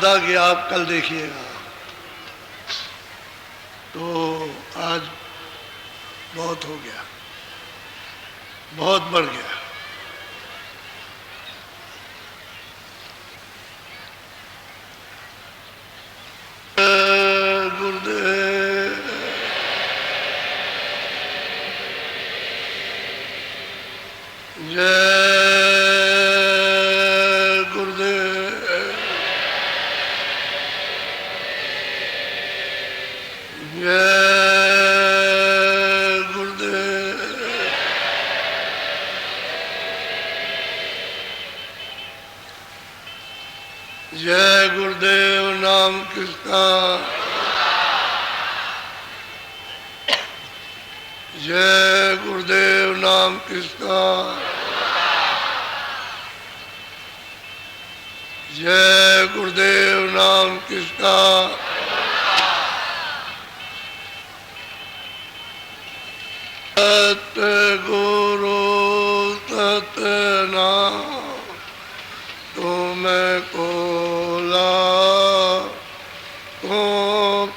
था कि आप कल देखिएगा, तो आज बहुत हो गया, बहुत बढ़ गया। गुरुदेव जय गुरुदेव जय गुरुदेव जय गुरुदेव। नाम किसका? जय गुरुदेव। नाम किसका? जय गुरुदेव। नाम किसका? सतगुरु सतनाम तुमको लाखों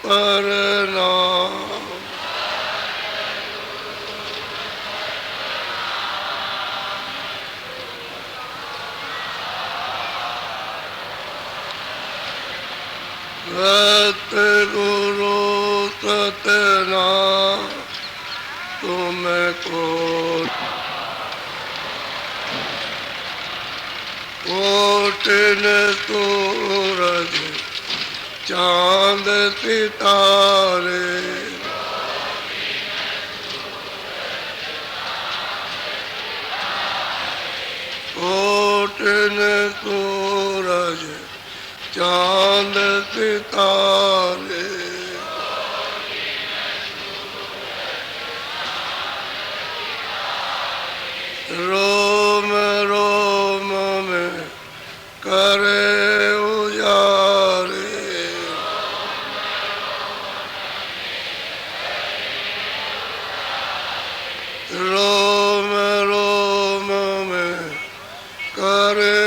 प्रणाम। सतगुरु सतनाम तुमको कोटिन सूरज चांद सितारे कोटिन सूरज चांद सितारे रोम रोम में करे उजारे रोम रोम में करे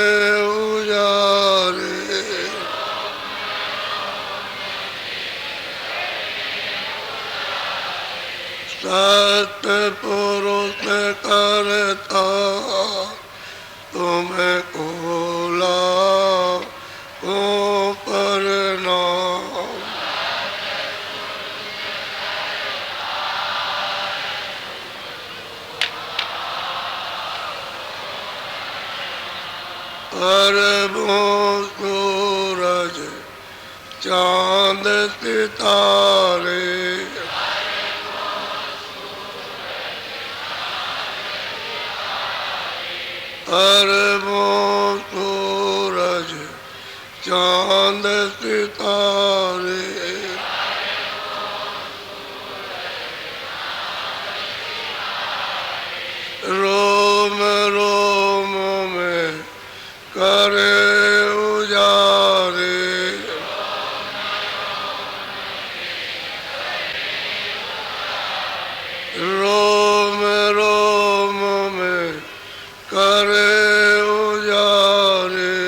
उजारे सतपुरुष करता तुमको लाखों प्रणाम। अरबों सूरज चांद सितारे अरबों सूरज चांद सितारे रोम रोम में करे उजारे रोम रोम में करे उजारे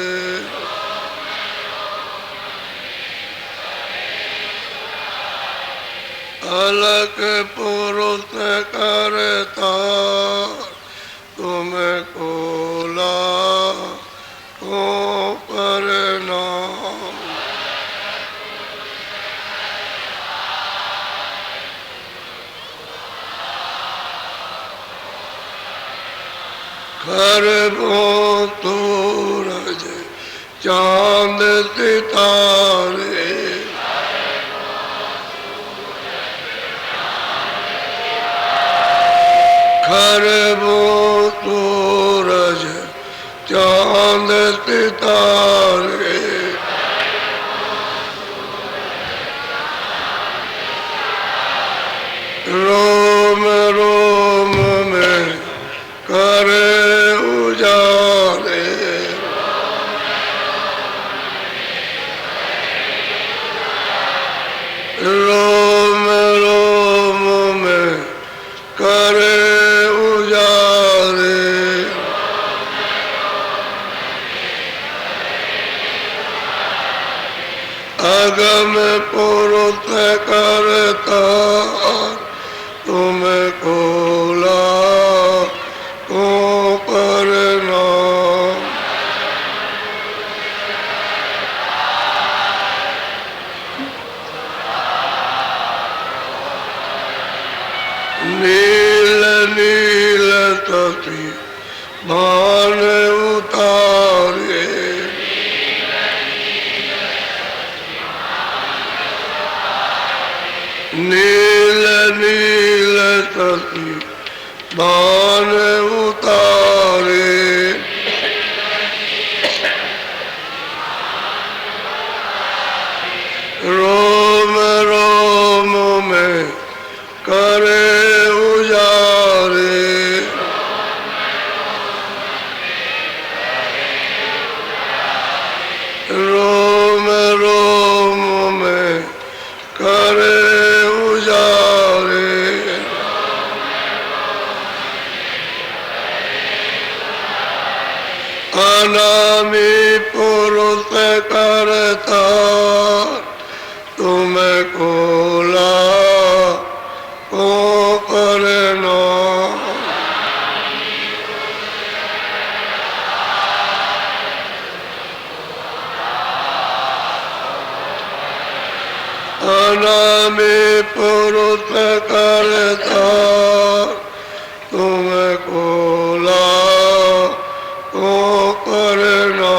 अलग पुरुष करता तुमको लाखों प्रणाम। खरबों सूरज चांद सितारे खरबों सूरज चांद सितारे रोम रोम में करे उजारे रोम रोम में करे उजारे अगम पुरुष करता तुम कोला को करना। नील नील तसी भान उतारे। नील नील तसी भान उतारे। रोम रोम में करे उजारे। रोम रोम में करे उजारे। अनामी पुरुष करता तुम कोला को करना। अनामी पुरुष करता तुम कोला को करना।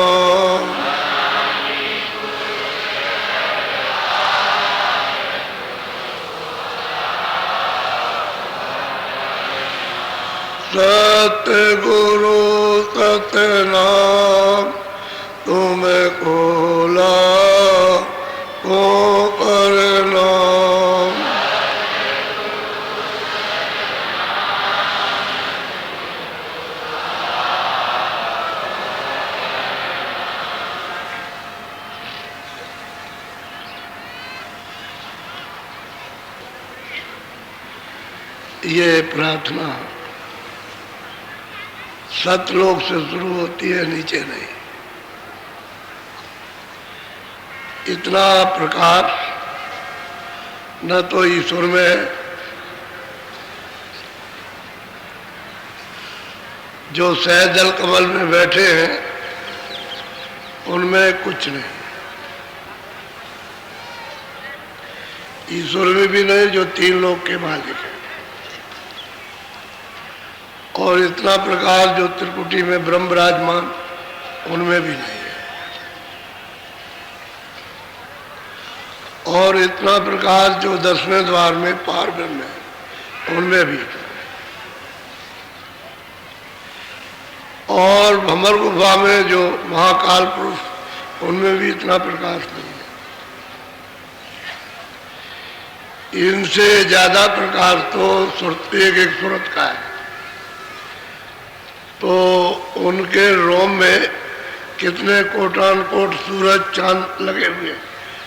सतगुरु सतनाम तुम कोला को करना। ये प्रार्थना सतलोक से शुरू होती है, नीचे नहीं। इतना प्रकाश न तो ईश्वर में है, जो सहजल कमल में बैठे हैं उनमें कुछ नहीं, ईश्वर में भी नहीं जो तीन लोक के मालिक है। और इतना प्रकाश जो त्रिकुटी में ब्रह्म विराजमान उनमें भी नहीं है। और इतना प्रकाश जो 10वें द्वार में पार ब्रह्म है उनमें भी। और भंवर गुफा में जो महाकाल पुरुष उनमें भी इतना प्रकाश नहीं है। इनसे ज्यादा प्रकाश तो एक एक सूरत का है। तो उनके रोम में कितने कोटान कोट सूरज चांद लगे हुए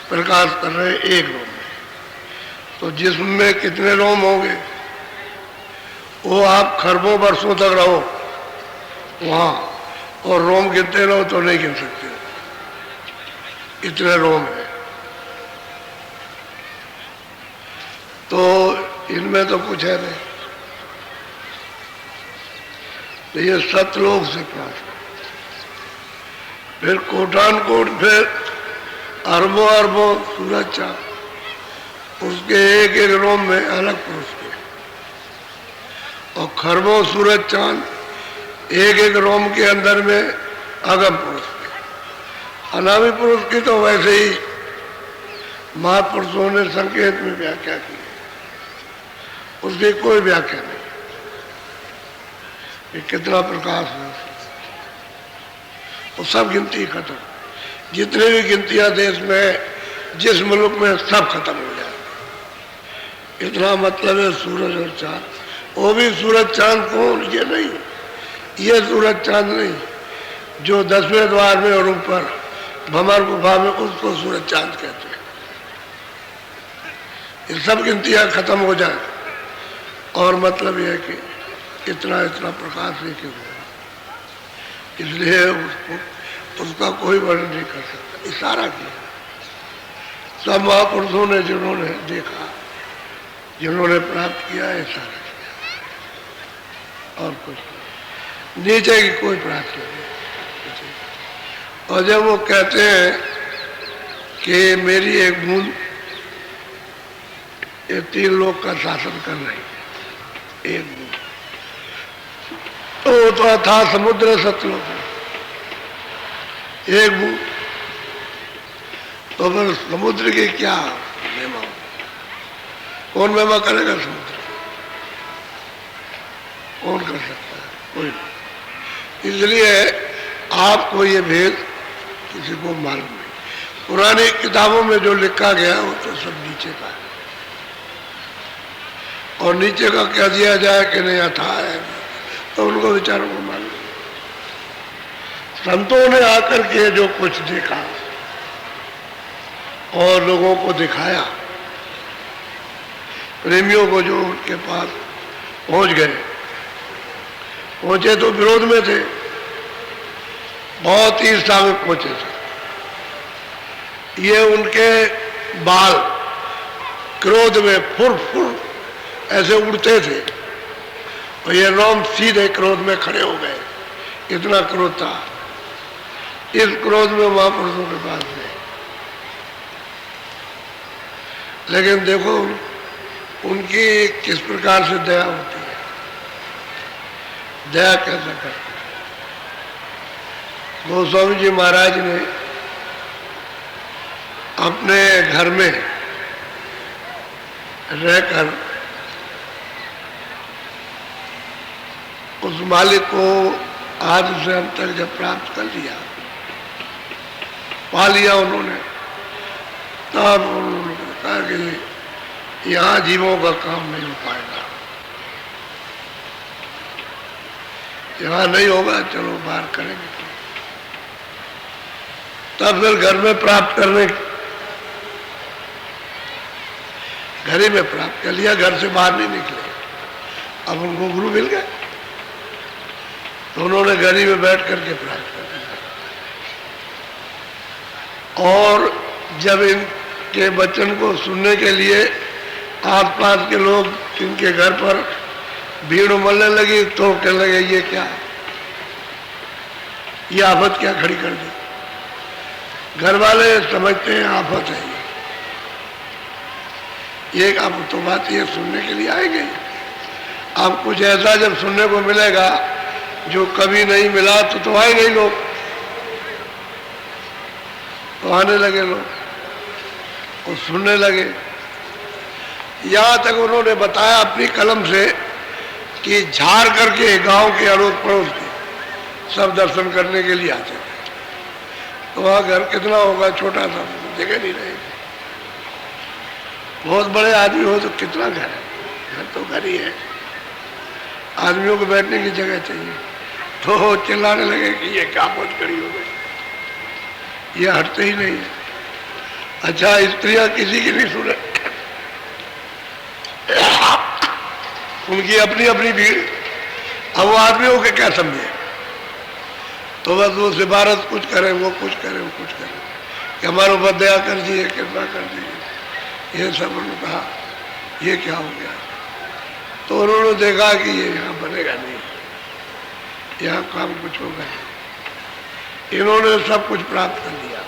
प्रकाश कर रहे एक रोम में। तो जिस्म में कितने रोम होंगे, वो आप खरबों वर्षों तक रहो वहां और रोम गिनते रहो तो नहीं गिन सकते, इतने रोम है। तो इनमें तो कुछ है नहीं। तो ये सतलोक से प्राप्त, फिर कोटान कोट, फिर अरबों अरबों सूरज चांद, उसके एक एक रोम में अलग पुरुष के, और खरबों सूरज चांद एक एक रोम के अंदर में अगम पुरुष के। अनामी पुरुष की तो वैसे ही महापुरुषों ने संकेत में व्याख्या की है, उसकी कोई व्याख्या नहीं। ये कितना प्रकाश है, वो सब गिनती खत्म। जितने भी गिनतियां देश में जिस मुल्क में सब खत्म हो जाए। इतना मतलब है सूरज और चांद, वो भी सूरज चांद कौन, ये नहीं, ये सूरज चांद नहीं जो 10वें द्वार में और ऊपर भंवर गुफा में, उसको सूरज चांद कहते हैं। ये सब गिनतियां खत्म हो जाए और मतलब यह है कि इतना इतना प्रकाश है कि इसलिए उसका कोई वर्णन नहीं कर सकता। इशारा किया सब महापुरुषों ने जिन्होंने देखा, जिन्होंने प्राप्त किया है सारा किया, और कुछ नहीं, नीचे की कोई प्राप्ति नहीं। और जब वो कहते हैं कि मेरी एक बूंद ये 3 लोग का शासन कर रही है, एक बूंद, तो था समुद्र सतलुज, एक बूंद, तो फिर समुद्र की क्या महिमा, कौन महिमा करेगा समुद्र, कौन कर सकता है, कोई नहीं। इसलिए आपको ये भेद किसी को मालूम नहीं। पुरानी किताबों में जो लिखा गया वो तो सब नीचे का है, और नीचे का क्या दिया जाए कि नहीं अथा है तो उनको विचारों को मालूम। संतों ने आकर के जो कुछ देखा और लोगों को दिखाया, प्रेमियों को जो उनके पास पहुंच गए, पहुंचे तो विरोध में थे, बहुत ईर्ष्या में पहुंचे थे। ये उनके बाल क्रोध में फुर फुर ऐसे उड़ते थे, और ये रोम सीधे क्रोध में खड़े हो गए, इतना क्रोध था। इस क्रोध में महापुरुषों के पास गए, लेकिन देखो उनकी किस प्रकार से दया होती है, दया कैसे करते हैं। गोस्वामी जी महाराज ने अपने घर में रहकर उस मालिक को आदि से अंत तक जब प्राप्त कर लिया, पा लिया उन्होंने, तब उन्होंने कहा कि यहाँ जीवों का काम नहीं हो पाएगा, यहाँ नहीं होगा, चलो बाहर करेंगे। तब फिर घर में प्राप्त करने, घर ही में प्राप्त कर लिया, घर से बाहर नहीं निकले। अब उनको गुरु मिल गए तो उन्होंने घर ही में बैठ करके प्राप्त कर लिया। और जब इनके वचन को सुनने के लिए आसपास के लोग इनके घर पर भीड़ उमड़ने लगी, तो कहने लगे ये क्या, ये आफत क्या खड़ी कर दी। घर वाले समझते हैं आफत है ये, अब तो बात ये सुनने के लिए आएंगे। अब कुछ ऐसा जब सुनने को मिलेगा जो कभी नहीं मिला तो आएंगे ही लोग, तो आने लगे लोग और सुनने लगे। यहाँ तक उन्होंने बताया अपनी कलम से कि झाड़ करके गांव के अड़ोस पड़ोस के सब दर्शन करने के लिए आते थे। तो वहाँ घर कितना होगा, छोटा सा, जगह नहीं रहेगी। बहुत बड़े आदमी हो तो कितना घर है, घर तो घर ही है, आदमियों को बैठने की जगह चाहिए। तो चिल्लाने लगे कि ये क्या बहुत कड़ी हो गई, ये हटते ही नहीं है। अच्छा, स्त्रियां किसी की नहीं सुने, उनकी अपनी अपनी भीड़। अब वो आदमियों के क्या समझे, तो बस वो सिफारत कुछ करे, वो कुछ करे, वो कुछ करे कि हमारे ऊपर दया कर दीजिए, कृपा कर दीजिए। ये सब उन्होंने कहा, ये क्या हो गया। तो उन्होंने देखा कि ये यहाँ बनेगा नहीं, यहाँ काम कुछ होगा नहीं। इन्होंने सब कुछ प्राप्त कर लिया,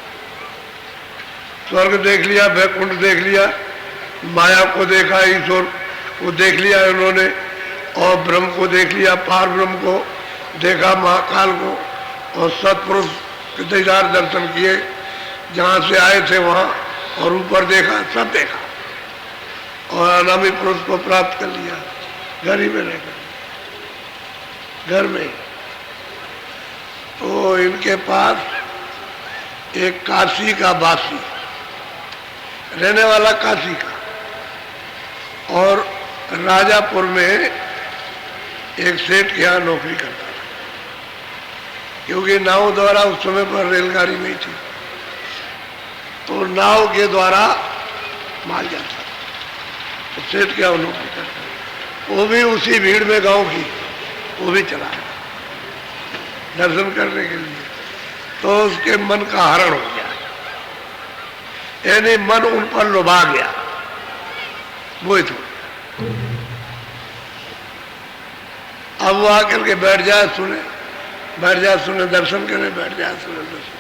स्वर्ग देख लिया, वैकुंठ देख लिया, माया को देखा, ईश्वर को देख लिया इन्होंने, और ब्रह्म को देख लिया, पार ब्रह्म को देखा, महाकाल को, और सतपुरुष के दीदार दर्शन किए, जहाँ से आए थे वहाँ, और ऊपर देखा, सब देखा, और अनामी पुरुष को प्राप्त कर लिया घर ही में रहकर, घर में। तो इनके पास एक काशी का वासी, रहने वाला काशी का, और राजापुर में एक सेठ के यहाँ नौकरी करता था, क्योंकि नाव द्वारा उस समय पर रेलगाड़ी नहीं थी, तो नाव के द्वारा माल जाता था। तो सेठ क्या नौकरी करता, वो भी उसी भीड़ में गांव की, वो भी चला है दर्शन करने के लिए। तो उसके मन का हरण हो गया, यानी मन उन पर लुभा गया, वो तो। अब वो आकर के बैठ जाए सुने, दर्शन करे, बैठ जाए सुने दर्शन।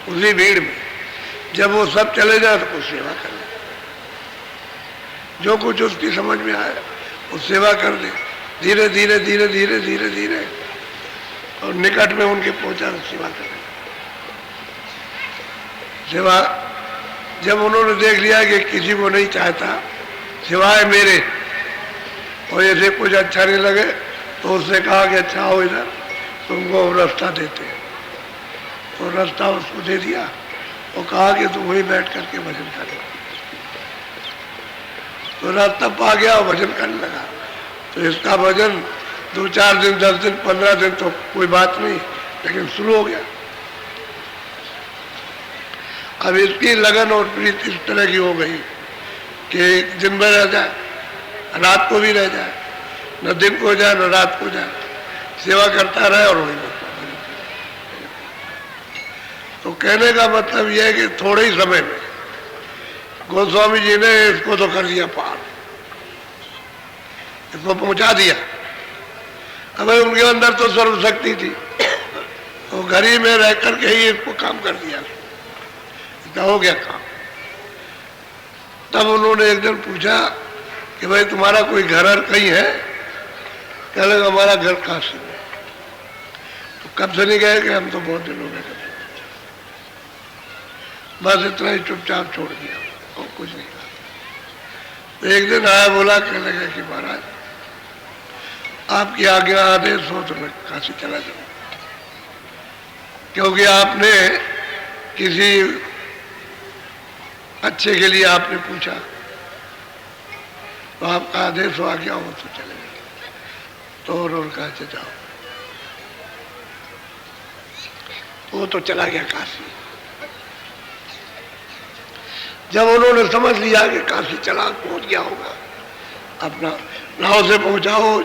उसी भीड़ में जब वो सब चले जाए तो कुछ सेवा कर ले, जो कुछ उसकी समझ में आए वो सेवा कर दे, धीरे धीरे धीरे धीरे धीरे धीरे, और निकट में उनके पहुंचा तो सेवा कर। सेवा जब उन्होंने देख लिया कि किसी को नहीं चाहता सिवाय मेरे, और ऐसे कुछ अच्छा नहीं लगे, तो उसने कहा कि अच्छा हो इधर, तुमको रास्ता देते हैं। तो रास्ता उसको दे दिया और कहा कि तुम वहीं बैठ करके भजन कर लो। तो रास्ता पा गया और भजन करने लगा। तो इसका भजन 2-4 दिन, 10 दिन, 15 दिन तो कोई बात नहीं, लेकिन शुरू हो गया। अब इसकी लगन और प्रीति इस तरह की हो गई कि दिन में रह जाए, रात को भी रह जाए, न दिन को जाए न रात को जाए, सेवा करता रहे और वही करता रहे। तो कहने का मतलब यह है कि थोड़े ही समय में गोस्वामी जी ने इसको तो कर दिया पार, इसको पहुंचा दिया। अब उनके अंदर तो सर्वशक्ति थी, तो घर ही में रह करके ही इसको काम कर दिया, हो गया काम। तब उन्होंने एक दिन पूछा कि भाई तुम्हारा कोई घर कहीं है? कह लगा हमारा घर काशी में। तो कब से नहीं गए? कि हम तो बहुत दिन हो गए, बस इतना ही चुपचाप छोड़ दिया और कुछ नहीं कहा। तो एक दिन आया, बोला, कहने लगा कि महाराज आपकी आज्ञा आदेश हो तो मैं काशी चला जाऊं, क्योंकि आपने किसी अच्छे के लिए आपने पूछा, तो आपका आदेश हो, आज्ञा हो तो चले जाओ। तो उन्होंने कहा जाओ। वो तो चला गया काशी। जब उन्होंने समझ लिया कि काशी चला पहुंच गया होगा, अपना नाव से पहुंचाओ,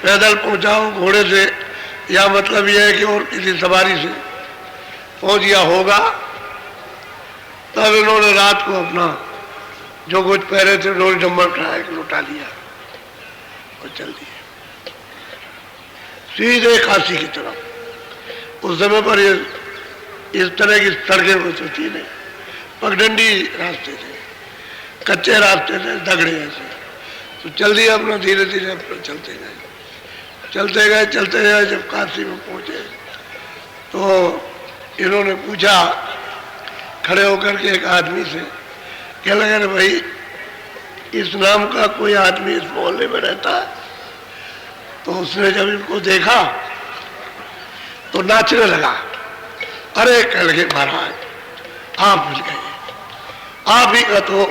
पैदल पहुंचाओ, घोड़े से, या मतलब यह है कि और किसी सवारी से पहुंच गया होगा, तब इन्होंने रात को अपना जो कुछ पहरे थे डोल डम्बर उठाया, लुटा लिया और चल दिए सीधे काशी की तरफ। उस समय पर ये इस तरह की सड़कें कुछ होती नहीं, पगडंडी रास्ते थे, कच्चे रास्ते थे, दगड़े ऐसे। तो चल दिया अपना, धीरे धीरे अपना चलते गए। जब काशी में पहुंचे तो इन्होंने पूछा खड़े होकर के एक आदमी से, क्या लगा रे भाई, इस नाम का कोई आदमी इस मोहल्ले में रहता है? तो उसने जब इनको देखा तो नाचने लगा। अरे कह लगे महाराज आप मिल गए, आप ही का तो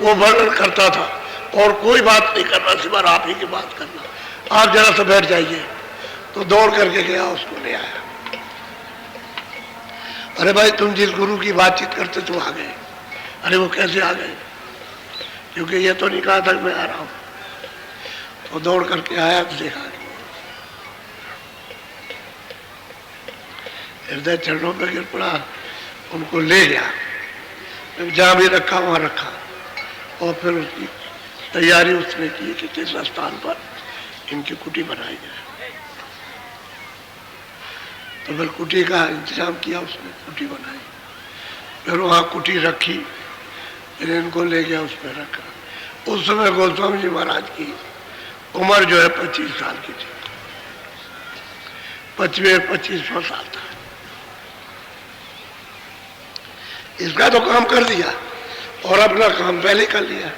वो वर्णन करता था और कोई बात नहीं करना, सिवाय आप ही की बात करना, आप जरा सा बैठ जाइए। तो दौड़ करके गया, उसको ले आया। अरे भाई तुम जिस गुरु की बातचीत करते तुम आ गए। अरे वो कैसे आ गए? क्योंकि ये तो नहीं कहा था मैं आ रहा हूं। तो दौड़ करके आया तो देखा हृदय चरणों पर गिर पड़ा, उनको ले गया, जहां भी रखा वहां रखा, और फिर उसकी तैयारी उसने की कि किस स्थान पर इनकी कुटी बनाई जाए। तो फिर कुटी का इंतजाम किया उसने, कुटी बनाई, फिर वहाँ कुटी रखी, फिर इनको ले गया, उसमें रखा। उस समय गोस्वामी जी महाराज की उम्र जो है 25 साल की थी, 25वां साल था। इसका तो काम कर दिया और अपना काम पहले कर लिया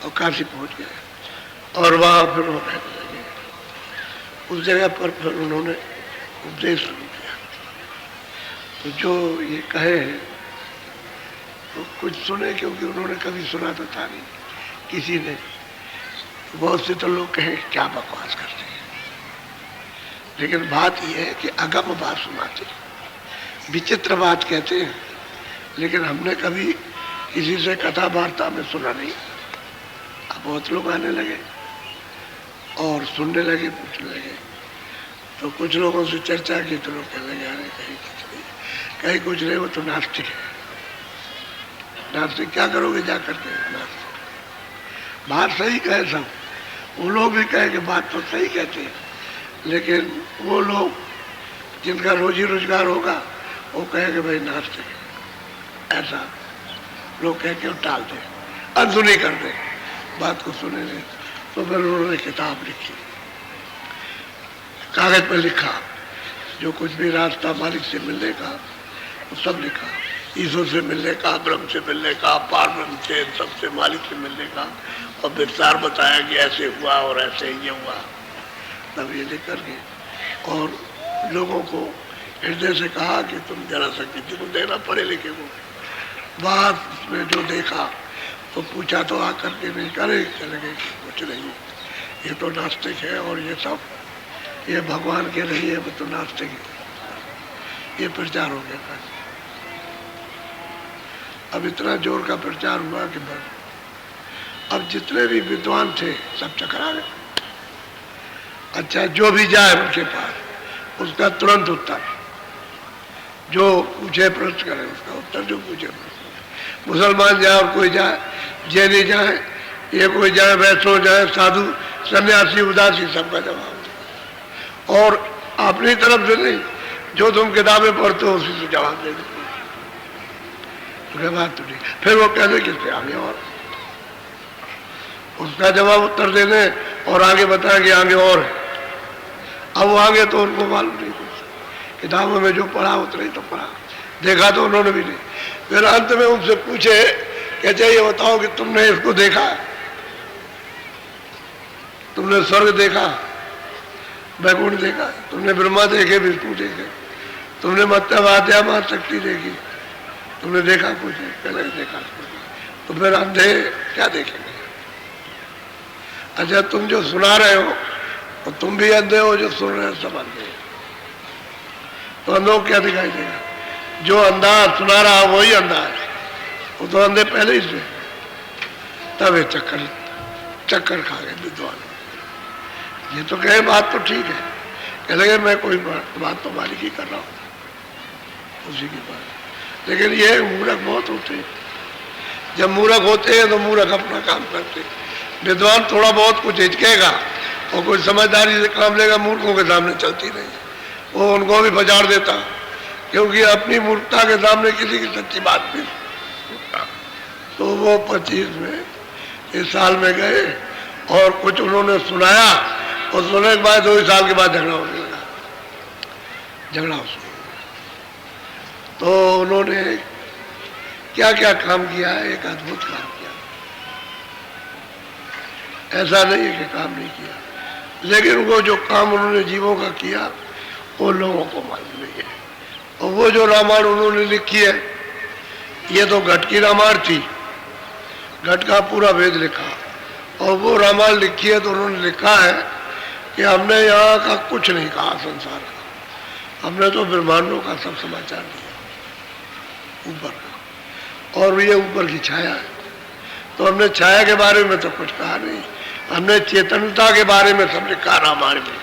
और काशी पहुंच गया। और वहाँ फिर वो रहने लगे। उस जगह पर फिर उन्होंने उपदेश शुरू किया। तो जो ये कहे तो कुछ सुने, क्योंकि उन्होंने कभी सुना तो था नहीं किसी ने। तो बहुत से तो लोग कहें क्या बकवास करते हैं, लेकिन बात यह है कि अगम बात सुनाते, विचित्र बात कहते हैं, लेकिन हमने कभी किसी से कथा वार्ता में सुना नहीं। अब बहुत लोग आने लगे और सुनने लगे, पूछने लगे। तो कुछ लोगों से चर्चा की तो लोग कहने लगे अरे कहीं कुछ नहीं, वो तो नास्तिक है, नास्तिक क्या करोगे जा करके? नास्तिक बात सही कहे सब, वो लोग भी कहे कि बात तो सही कहते हैं, लेकिन वो लोग जिनका रोजी रोजगार होगा वो कहे कि भाई नास्तिक है, ऐसा लोग कह के टाल दे, अनसुनी कर दे, बात को सुने नहीं। तो फिर उन्होंने किताब लिखी, कागज पर लिखा, जो कुछ भी रास्ता मालिक से मिलने का वो सब लिखा, ईश्वर से मिलने का, ब्रह्म से मिलने का, पार ब्रह्म से, सबसे मालिक से मिलने का, और विस्तार बताया कि ऐसे हुआ और ऐसे ये हुआ। तब ये लिख करके और लोगों को हृदय से कहा कि तुम जरा सा किसी को देना, पढ़े लिखे को। बात में जो देखा तो पूछा तो आकर के नहीं करे, चले गए कुछ नहीं, ये तो नास्तिक है और ये सब ये भगवान के नहीं है, वो तो नास्तिक है। ये प्रचार हो गया था। अब इतना जोर का प्रचार हुआ कि बस अब जितने भी विद्वान थे सब चकरा गए। अच्छा, जो भी जाए उनके पास उसका तुरंत उत्तर, जो पूछे प्रश्न करे उसका उत्तर, जो पूछे प्रश्न। मुसलमान जाए और कोई जाए, जैनी जाए, ये कोई जाए, वैष्णव जाए, साधु सन्यासी उदासी, सबका जवाब। और अपनी तरफ से नहीं, जो तुम किताबें पढ़ते हो उसी से जवाब दे देते, तो बात तो नहीं। फिर वो कहते किससे आगे और उसका जवाब उत्तर देने और आगे बताएंगे आगे और है। अब वो आगे तो उनको मालूम नहीं कुछ, किताबों में जो पढ़ा उतना ही तो पढ़ा, देखा तो उन्होंने भी नहीं। फिर अंत में उनसे पूछे कहते ये बताओ कि तुमने इसको देखा, तुमने स्वर्ग देखा, वैकुंठ देखा, तुमने ब्रह्मा देखे, विष्णु देखे, तुमने मत्स्यवाद्या मां शक्ति देखी, तुमने देखा कुछ? पहले देखा। तो फिर अंधे क्या देखेंगे? अच्छा, तुम जो सुना रहे हो तो तुम भी अंधे हो, जो सुन रहे हो सब अंधे हो, तो अंधों क्या दिखाई देगा? जो अंधा सुना रहा वही अंधा है, वो तो अंधे पहले ही से। तब ये चक्कर खा गए विद्वान। ये तो कहे बात तो ठीक है, कह लगे मैं कोई बात तो मालिक ही कर रहा हूँ उसी की बात। लेकिन ये मूर्ख बहुत होते हैं। जब मूर्ख होते हैं तो मूर्ख अपना काम करते हैं। विद्वान थोड़ा बहुत कुछ हिचकेगा और कोई समझदारी से काम लेगा, मूर्खों के सामने चलती नहीं, वो उनको भी बजार देता, क्योंकि अपनी मूर्खता के सामने किसी की सच्ची बात नहीं। तो वो 25 में इस साल में गए और कुछ उन्होंने सुनाया, और सुनने के बाद 2 साल के बाद झगड़ा होने लगा, झगड़ा हो। तो उन्होंने क्या क्या काम किया है, एक अद्भुत काम किया। ऐसा नहीं है कि काम नहीं किया, लेकिन वो जो काम उन्होंने जीवों का किया वो लोगों को मालूम नहीं है। और वो जो रामायण उन्होंने लिखी है, ये तो घट की रामायण थी, घट का पूरा वेद लिखा, और वो रामायण लिखी है तो उन्होंने लिखा है कि हमने यहाँ का कुछ नहीं कहा संसार का, हमने तो ब्रह्मांडों का सब समाचार दिया ऊपर का, और ये ऊपर की छाया है। तो हमने छाया के बारे में तो कुछ कहा नहीं, हमने चेतनता के बारे में सब लिखा रामायण में।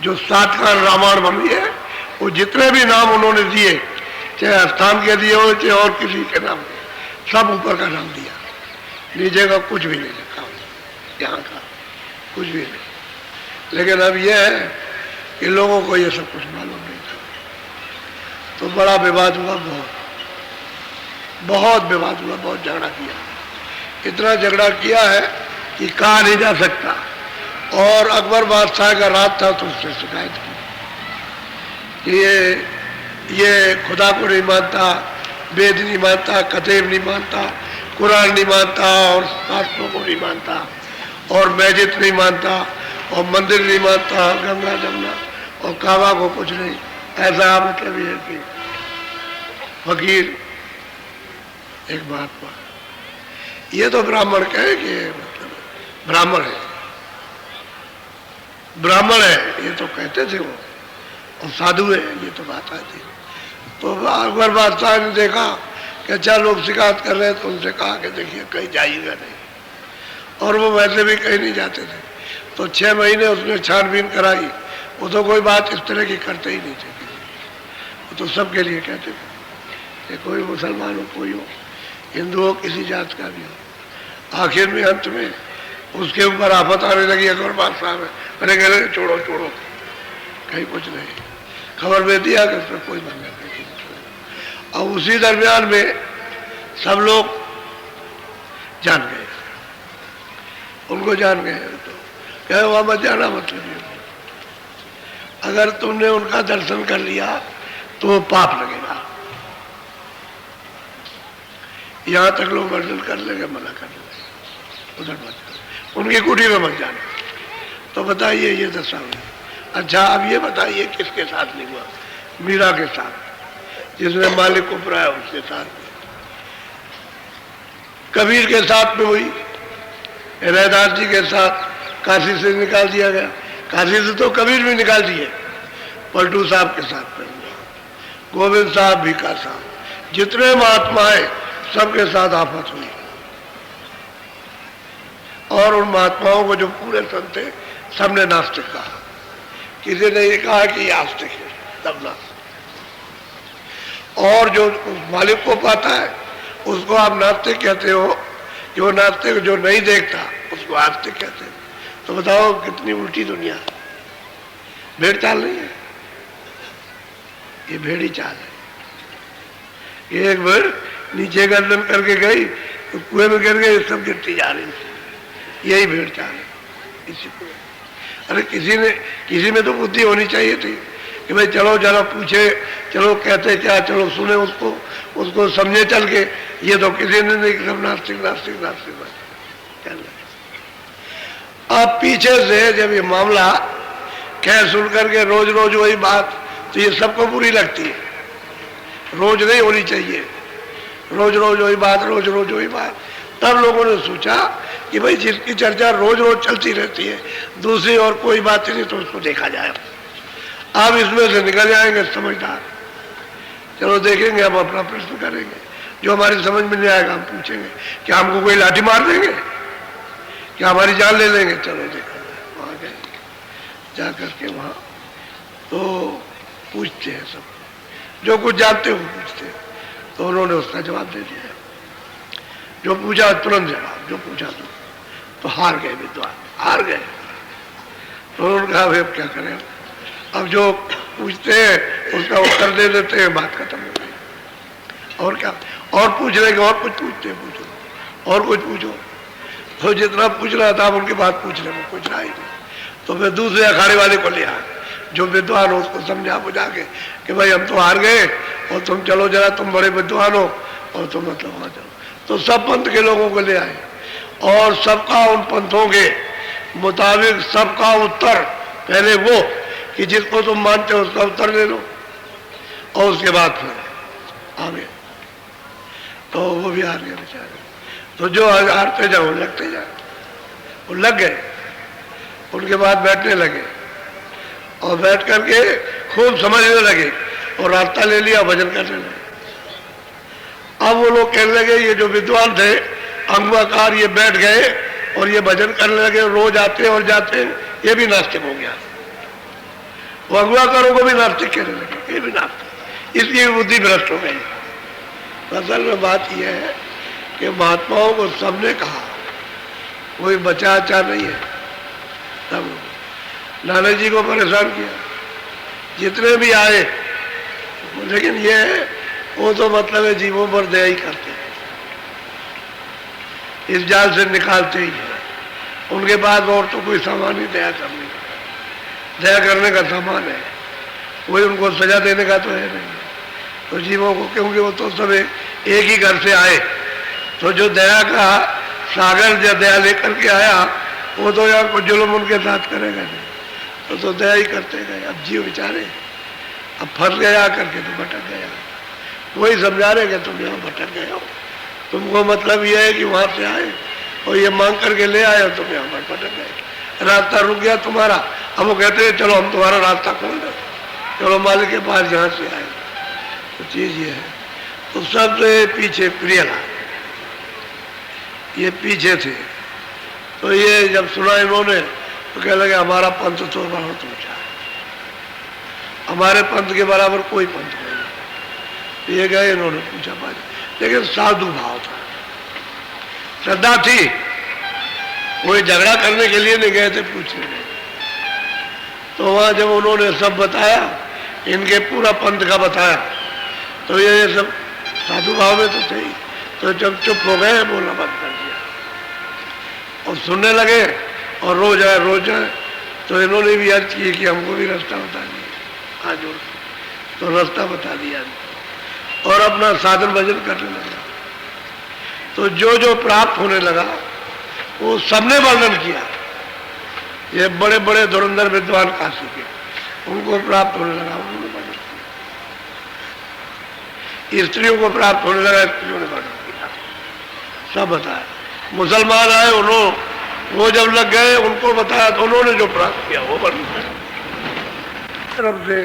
जो 7 का रामायण बनी है, वो जितने भी नाम उन्होंने दिए, चाहे स्थान के दिए हो चाहे और किसी के नाम, सब ऊपर का नाम दिया, नीचे का कुछ भी नहीं लिखा, यहाँ का कुछ भी नहीं। लेकिन अब यह है कि लोगों को ये सब कुछ मालूम नहीं था, तो बड़ा विवाद हुआ, बहुत विवाद हुआ, बहुत झगड़ा किया। इतना झगड़ा किया है कि कहा नहीं जा सकता। और अकबर बादशाह का राज था तो उससे शिकायत की कि ये खुदा को नहीं मानता, वेद नहीं मानता, कतेब नहीं मानता, कुरान नहीं मानता, और शास्त्रों को नहीं मानता, और मस्जिद नहीं मानता, और मंदिर नहीं मानता, गंगा जमुना और काबा को कुछ नहीं। ऐसा मतलब ये कि फकीर एक महात्मा, ये तो ब्राह्मण कहे कि मतलब ब्राह्मण है, ब्राह्मण है, ये तो कहते थे वो, और साधु है, ये तो बात आती। तो अकबर बादशाह ने देखा कि अच्छा लोग शिकायत कर रहे हैं, तो उनसे कहा कि देखिए कहीं जाइएगा नहीं, और वो वैसे भी कहीं नहीं जाते थे। तो 6 महीने उसने छानबीन कराई, वो तो कोई बात इस तरह की करते ही नहीं थे, वो तो सबके लिए कहते थे कि कोई मुसलमान हो कोई हो, हिंदू हो किसी जात का भी हो। आखिर में अंत में उसके ऊपर आफत आने लगी अकबर बादशाह में, अरे कह रहे छोड़ो छोड़ो, कहीं कुछ नहीं, खबर दे दिया कि उसमें कोई बंदा नहीं। और उसी दरमियान में सब लोग जान गए, उनको जान गए। तो कहे वहां मत जाना, मतलब ये अगर तुमने उनका दर्शन कर लिया तो पाप लगेगा। यहां तक लोग वर्जन कर लेंगे, मना कर लेंगे, उधर मत जाना, उनकी कुटी में मत जाना। तो बताइए ये दशा हुई। अच्छा अब ये बताइए किसके साथ नहीं हुआ? मीरा के साथ, जिसने मालिक को पराया उसके साथ, कबीर के साथ में हुई, रैदास जी के साथ काशी से निकाल दिया गया, काशी से तो कबीर भी निकाल दिए, पलटू साहब के साथ में हुआ, गोविंद साहब, भीखा साहब, जितने महात्मा है सबके साथ आफत हुई। और उन महात्माओं को जो पूरे संत थे सबने नास्तिक कहा, किसी ने ये कहा कि ये आस्तिक है, तब नास्तिक। और जो मालिक को पाता है उसको आप नास्तिक कहते हो, जो नास्तिक जो नहीं देखता उसको आस्तिक कहते हैं। तो बताओ कितनी उल्टी दुनिया है। भेड़ चाल नहीं है, ये भेड़ी चाल है। एक बार नीचे गर्दन करके गई तो कुएं में गिर गई, सब गिरती जा रही, यही भेड़ चाल है। इसी को अरे किसी में तो बुद्धि होनी चाहिए थी कि भाई चलो जरा पूछे, चलो कहते क्या, चलो सुने उसको समझे चल के। ये तो किसी ने नहीं, सब नास्तिक नास्तिक नास्तिक चल रहे। अब पीछे से जब ये मामला कह सुन करके रोज रोज वही बात, तो ये सबको बुरी लगती है। रोज नहीं होनी चाहिए, रोज रोज वही बात, रोज रोज वही बात। तब लोगों ने सोचा कि भाई जिसकी चर्चा रोज रोज चलती रहती है, दूसरी और कोई बात नहीं, तो उसको देखा जाए। अब इसमें से निकल जाएंगे समझदार, चलो देखेंगे, हम अपना प्रश्न करेंगे, जो हमारी समझ में नहीं आएगा हम पूछेंगे, क्या हमको कोई लाठी मार देंगे, क्या हमारी जान ले लेंगे? चलो देखा जाए। वहां गए, जा करके वहां तो पूछते हैं सब, जो कुछ जानते हो पूछते हैं। तो उन्होंने उसका जवाब दे दिया, जो पूछा तुरंत जवाब, जो पूछा तो हार गए विद्वान, हार गए। तो उन्होंने कहा अब क्या करें, अब जो पूछते हैं उसका उत्तर दे देते हैं, बात खत्म हो गई। और क्या, और पूछ लेंगे, और कुछ पूछते हैं, पूछो और कुछ पूछो। तो जितना पूछ रहा था उनकी बात पूछ रहे, वो कुछ रहा ही नहीं। तो फिर दूसरे अखाड़े वाले को ले आए, जो विद्वान हो उसको समझा बुझा के कि भाई हम तो हार गए और तुम चलो जरा, तुम बड़े विद्वान हो और तुम मतलब वहां जाओ। तो सब पंथ के लोगों को ले आए और सबका उन पंथों के मुताबिक सबका उत्तर, पहले वो कि जिसको तुम मानते हो उसका उत्तर ले लो, और उसके बाद फिर आगे। तो वो भी हार गए बेचारे। तो जो हारते जाओ लगते जाए, वो लग गए। उनके बाद बैठने लगे और बैठ करके खूब समझने लगे और रास्ता ले लिया, भजन करने लगे। अब वो लोग कहने लगे, ये जो विद्वान थे अंगवाकार, ये बैठ गए और ये भजन करने लगे, रोज आते और जाते, ये भी नास्तिक हो गया। वो अंगवाकारों को भी नास्तिक कहने लगे, ये भी नास्तिक, इसकी बुद्धि भ्रष्ट हो गई। असल में बात यह है कि महात्माओं को सबने कहा, कोई बचा अच्छा नहीं है। तब नानक जी को परेशान किया, जितने भी आए, लेकिन ये है वो तो मतलब है जीवों पर दया ही करते हैं, इस जाल से निकालते ही है। उनके बाद और तो कोई सामान ही दया करने का, दया करने का सामान है, कोई उनको सजा देने का तो है नहीं। तो जीवों को, क्योंकि वो तो सब एक ही घर से आए, तो जो दया का सागर जो दया लेकर के आया, वो तो यहाँ कुछ जुल्म उनके साथ करेगा नहीं, तो दया ही करते गए। अब जीव बेचारे अब फंस गया करके तो भटक गया, वही समझा रहे कि तुम यहाँ भटक गए हो, तुमको मतलब ये है कि वहां से आए और ये मांग करके ले आए, तुम यहाँ पर भटक गए, रास्ता रुक गया तुम्हारा। अब वो कहते हैं चलो हम तुम्हारा रास्ता खोल दें, चलो मालिक के पास जहाँ से आए। तो चीज ये है। तो सबसे पीछे प्रियलाल, ये पीछे थे। तो ये जब सुना इन्होंने तो कह लगे हमारा पंथ तो बहुत ऊंचा है, हमारे पंथ के बराबर कोई पंथ नहीं। ये गए, इन्होंने पूछा, लेकिन साधु भाव था, श्रद्धा थी, कोई झगड़ा करने के लिए नहीं गए थे पूछने। तो वहां जब उन्होंने सब बताया, इनके पूरा पंथ का बताया, तो ये सब साधु भाव में तो थे ही। तो जब चुप हो गए, बोलना बंद कर दिया और सुनने लगे और रोज आए। तो इन्होंने भी अर्ज की कि हमको भी रास्ता बता दिया, आज तो रास्ता बता दिया और अपना साधन भजन करने लगा। तो जो जो प्राप्त होने लगा वो सबने वर्णन किया। ये बड़े बड़े धुरंधर विद्वान काशी के, उनको प्राप्त होने लगा, उन्होंने वर्णन किया। स्त्रियों को प्राप्त होने लगा, स्त्रियों ने वर्णन किया, सब बताया। मुसलमान आए, उन्होंने वो जब लग गए उनको बताया, तो उन्होंने जो प्राप्त किया वो वर्णन किया। तरफ से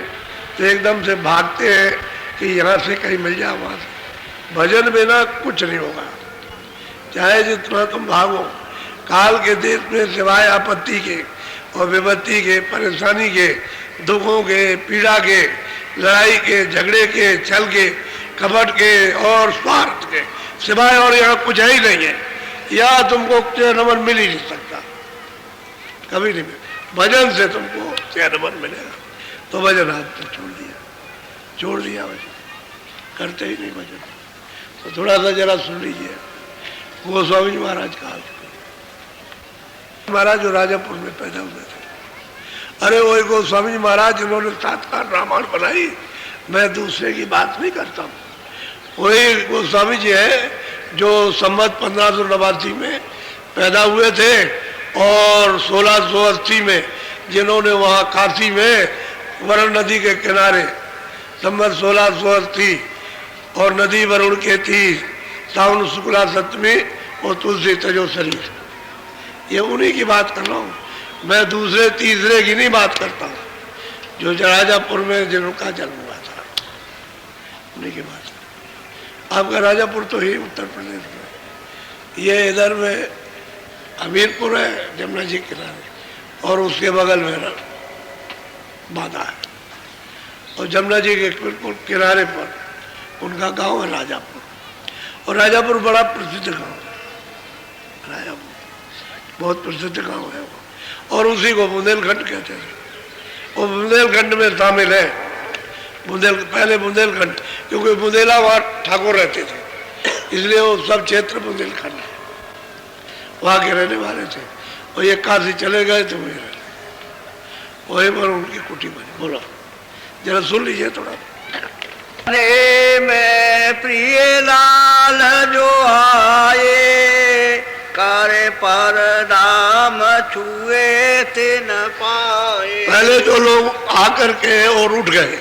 तो एकदम से भागते हैं कि यहाँ से कहीं मिल जाए, वहां से। भजन बिना कुछ नहीं होगा, चाहे जितना तुम भागो। काल के देश में सिवाय आपत्ति के और विपत्ति के, परेशानी के, दुखों के, पीड़ा के, लड़ाई के, झगड़े के, छल के, कपट के और स्वार्थ के सिवाय और यहाँ कुछ है ही नहीं है। या तुमको चैन मिल ही नहीं सकता, कभी नहीं मिल। भजन से तुमको चैन मिलेगा। तो भजन हाथ से छोड़ दिया भजन, करते ही नहीं भजन। तो थोड़ा सा जरा सुन लीजिए गोस्वामी जी महाराज का। महाराज जो राजापुर में पैदा हुए थे। अरे वही गोस्वामी जी महाराज जिन्होंने 7 कांड रामायण बनाई, मैं दूसरे की बात नहीं करता हूँ। वही गोस्वामी जी है जो संवत 1589 में पैदा हुए थे और 1680 में जिन्होंने वहाँ काशी में वरुण नदी के किनारे संवत 1680 और नदी वरुण के थी, सावन शुक्ला सप्तमी और तुलसी तजो शरीर। ये उन्हीं की बात कर रहा हूँ, मैं दूसरे तीसरे की नहीं बात करता हूँ। जो राजापुर में जिनका जन्म हुआ था, उन्हीं की बात। आपका राजापुर तो ही उत्तर प्रदेश में, ये इधर में हमीरपुर है जमुना जी किनारे, और उसके बगल में बाधा है। और जमुना जी के बिल्कुल किनारे पर उनका गांव है राजापुर। और राजापुर बड़ा प्रसिद्ध गांव है, राजापुर बहुत प्रसिद्ध गांव है वो। और उसी को बुंदेलखंड कहते हैं। वो बुंदेलखंड में शामिल है। पहले बुंदेलखंड, क्योंकि बुंदेला वहाँ ठाकुर रहते थे, इसलिए वो सब क्षेत्र बुंदेलखंड है, वहाँ के रहने वाले थे। और ये काशी चले गए तो वही रहे, वही पर उनकी कुटी बनी। बोलो जरा सुन लीजिए थोड़ा। अरे मैं प्रिय लाल जो आए, करे पर नाम छुए थे न पाए। पहले जो लोग आकर के और उठ गए,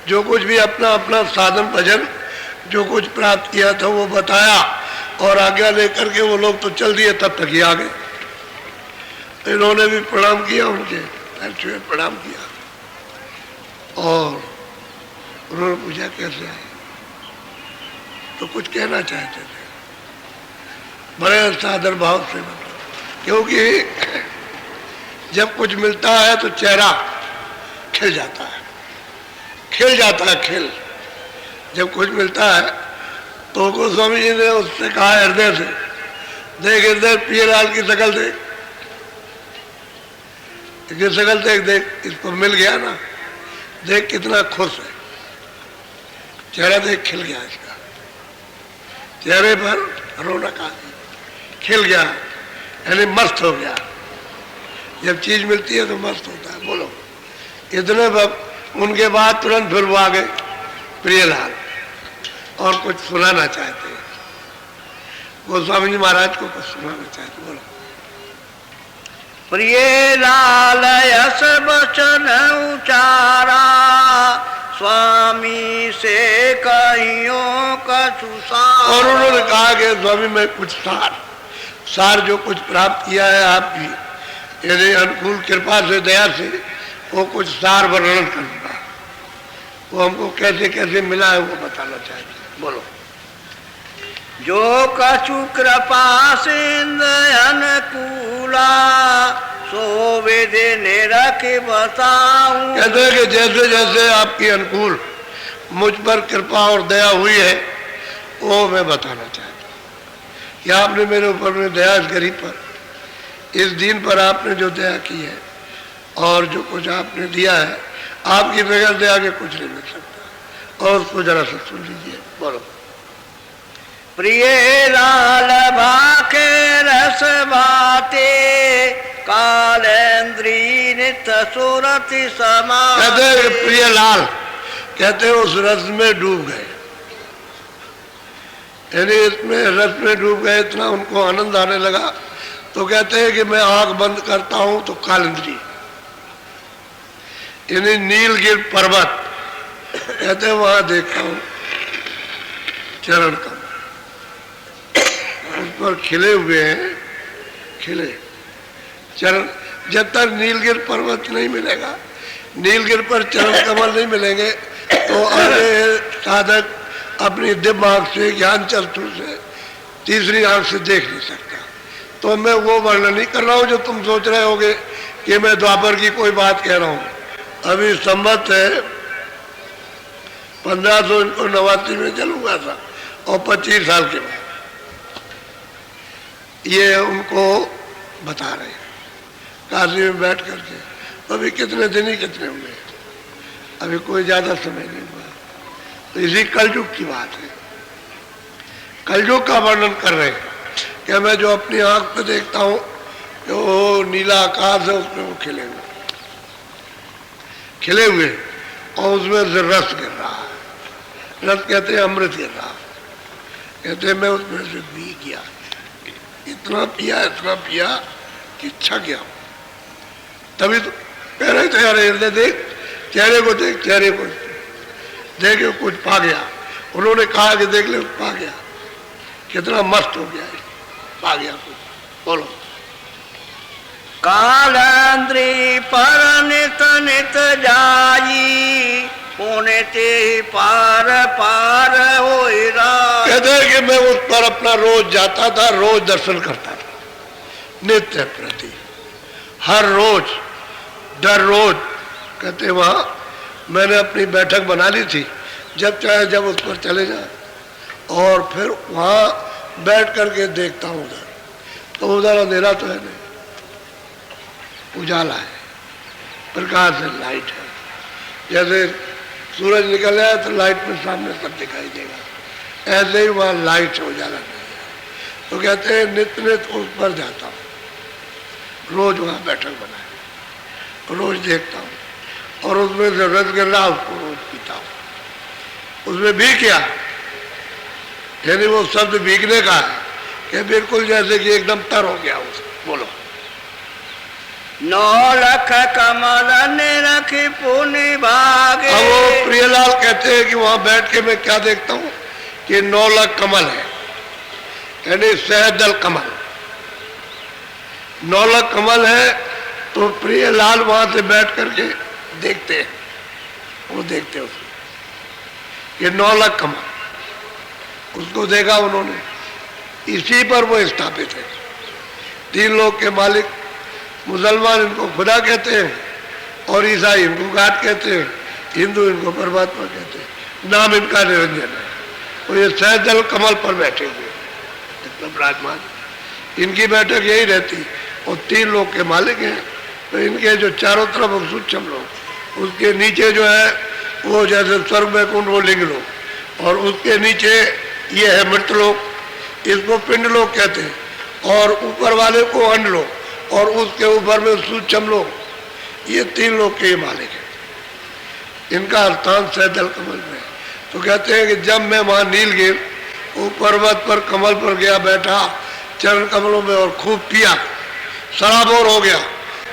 जो कुछ भी अपना अपना साधन भजन जो कुछ प्राप्त किया था वो बताया और आज्ञा लेकर के वो लोग तो चल दिए, तब तक ही आ गए। इन्होंने भी प्रणाम किया, उनके पैर छुए प्रणाम किया और उन्होंने पूछा कैसे आए, तो कुछ कहना चाहते थे बड़े सादर भाव से, क्योंकि जब कुछ मिलता है तो चेहरा खिल जाता है, खिल। जब कुछ मिलता है तो गोस्वामी जी ने उससे कहा हृदय से, देख हृदय पियलाल की शकल देख, इसकी शकल देख, इसको मिल गया ना, देख कितना खुश है, चेहरा देख खिल गया इसका, चेहरे पर रौनक आ गई, खिल गया, यानी मस्त हो गया। जब चीज मिलती है तो मस्त होता है। बोलो इतने उनके बाद तुरंत फिर वो आ गए प्रियलाल और कुछ सुनाना चाहते हैं, गोस्वामी जी महाराज को कुछ सुनाना चाहते। बोलो। प्रिय लाल यश बचन उचारा, स्वामी से कहियो कछु सार। और उन्होंने कहा कि स्वामी मैं कुछ सार जो कुछ प्राप्त किया है आपकी यदि अनुकूल कृपा से दया से, वो कुछ सार वर्णन करूंगा, वो हमको कैसे कैसे मिला है वो बताना चाहिए। बोलो। जो कछु कृपा सिंध अनुकूला, सो विधि निरख बताऊं। कहते हैं कि जैसे जैसे आपकी अनुकूल मुझ पर कृपा और दया हुई है वो मैं बताना चाहता हूँ। कि आपने मेरे ऊपर में दया, इस गरीब पर, इस दीन पर आपने जो दया की है और जो कुछ आपने दिया है, आपकी बगैर दया के कुछ नहीं मिल सकता। और उसको जरा सा सुन लीजिए, बोलो। प्रिय लाल भाके रस बाते कालेंद्री नित सुरति समाते। कहते हैं प्रिय लाल, कहते हैं उस रस में डूब गए, यानी इसमें रस में डूब गए, इतना उनको आनंद आने लगा। तो कहते हैं कि मैं आंख बंद करता हूं तो कालिंद्री, यानी नीलगिर पर्वत, कहते हैं वहां देखता हूं चरण कमल, उस पर खिले हुए हैं, खिले चरण। जब तक नीलगिर पर्वत नहीं मिलेगा, नीलगिर पर चरण कमल नहीं मिलेंगे, तो आगे साधक अपनी दिव्य आंख से, ज्ञान चक्षु से, तीसरी आंख से देख नहीं सकता। तो मैं वो वर्णन नहीं कर रहा हूं जो तुम सोच रहे होगे कि मैं द्वापर की कोई बात कह रहा हूं। अभी संवत है 1589 में जन्म हुआ था और 25 साल के बाद ये उनको बता रहे हैं काशी में बैठ करके। अभी कितने दिन ही कितने हुए, अभी कोई ज्यादा समय नहीं हुआ। तो इसी कलयुग की बात है, कलयुग का वर्णन कर रहे हैं कि मैं जो अपनी आंख पे देखता हूं कि वो नीला आकाश है, उसमें वो खिले हुए, खिले हुए, और उसमें से रस गिर रहा है। रस कहते हैं अमृत गिर रहा, कहते हैं मैं उसमें से पी गया, इतना पिया कि छक गया। तभी तो कह रहे थे यार हृदय देख, चेहरे को देख, चेहरे को देख कुछ पा गया। उन्होंने कहा कि देख ले, पा गया, कितना मस्त हो गया, पा गया कुछ। बोलो। कालेंद्री पर नित नित जाई पुण्य ते पार पार होई रात। कहते हैं कि मैं उस पर अपना रोज जाता था, रोज दर्शन करता था, नित्य प्रति, हर रोज, दर रोज। कहते वहां मैंने अपनी बैठक बना ली थी, जब चाहे जब उस पर चले जाए, और फिर वहां बैठ करके देखता हूं उधर, तो उधर अंधेरा तो है नहीं, उजाला है, प्रकाश है, लाइट है। जैसे सूरज निकल जाए तो लाइट में सामने सब दिखाई देगा, ऐसे ही वहां लाइट है, उजाला नहीं है। तो कहते हैं नित्य नित्य उस पर जाता हूँ, रोज वहां बैठक बनाए, रोज देखता हूँ, और उसमें से रस गिर रहा उसको रोज पीता हूँ। उसमें भी क्या, यानी वो शब्द भीगने का है कि बिल्कुल जैसे कि एकदम तर हो गया उस। बोलो। 9 लाख कमल ने रखी पुण्य भागे। अब वो प्रियलाल कहते हैं कि वहां बैठ के मैं क्या देखता हूँ कि 9 लाख कमल है, यानी सहदल कमल, 9 लाख कमल है। तो प्रियलाल वहां से बैठ करके देखते हैं, वो देखते हैं उसको कि 9 लाख कमल, उसको देखा उन्होंने, इसी पर वो स्थापित है। 3 लोग के मालिक, मुसलमान इनको खुदा कहते हैं, और ईसाई इनको गाड कहते हैं, हिंदू इनको परमात्मा कहते हैं, नाम इनका निरंजन है। और ये सहजल कमल पर बैठे हुए इतना विराजमान, इनकी बैठक यही रहती। और 3 लोग के मालिक हैं, तो इनके जो चारों तरफ सूक्ष्म लोग, उसके नीचे जो है वो जैसे स्वर्ग में कुंड, वो लिंग लोग, और उसके नीचे ये है मृत लोग, इसको पिंड लोग कहते हैं, और ऊपर वाले को अंड लोग, और उसके ऊपर में सूक्ष्म लोग, ये 3 लोग के मालिक हैं। इनका स्थान सहदल कमल में। तो कहते हैं कि जब मैं वहां नीलगिर वो पर्वत पर कमल पर गया, बैठा चरण कमलों में और खूब पिया, सराबोर हो गया,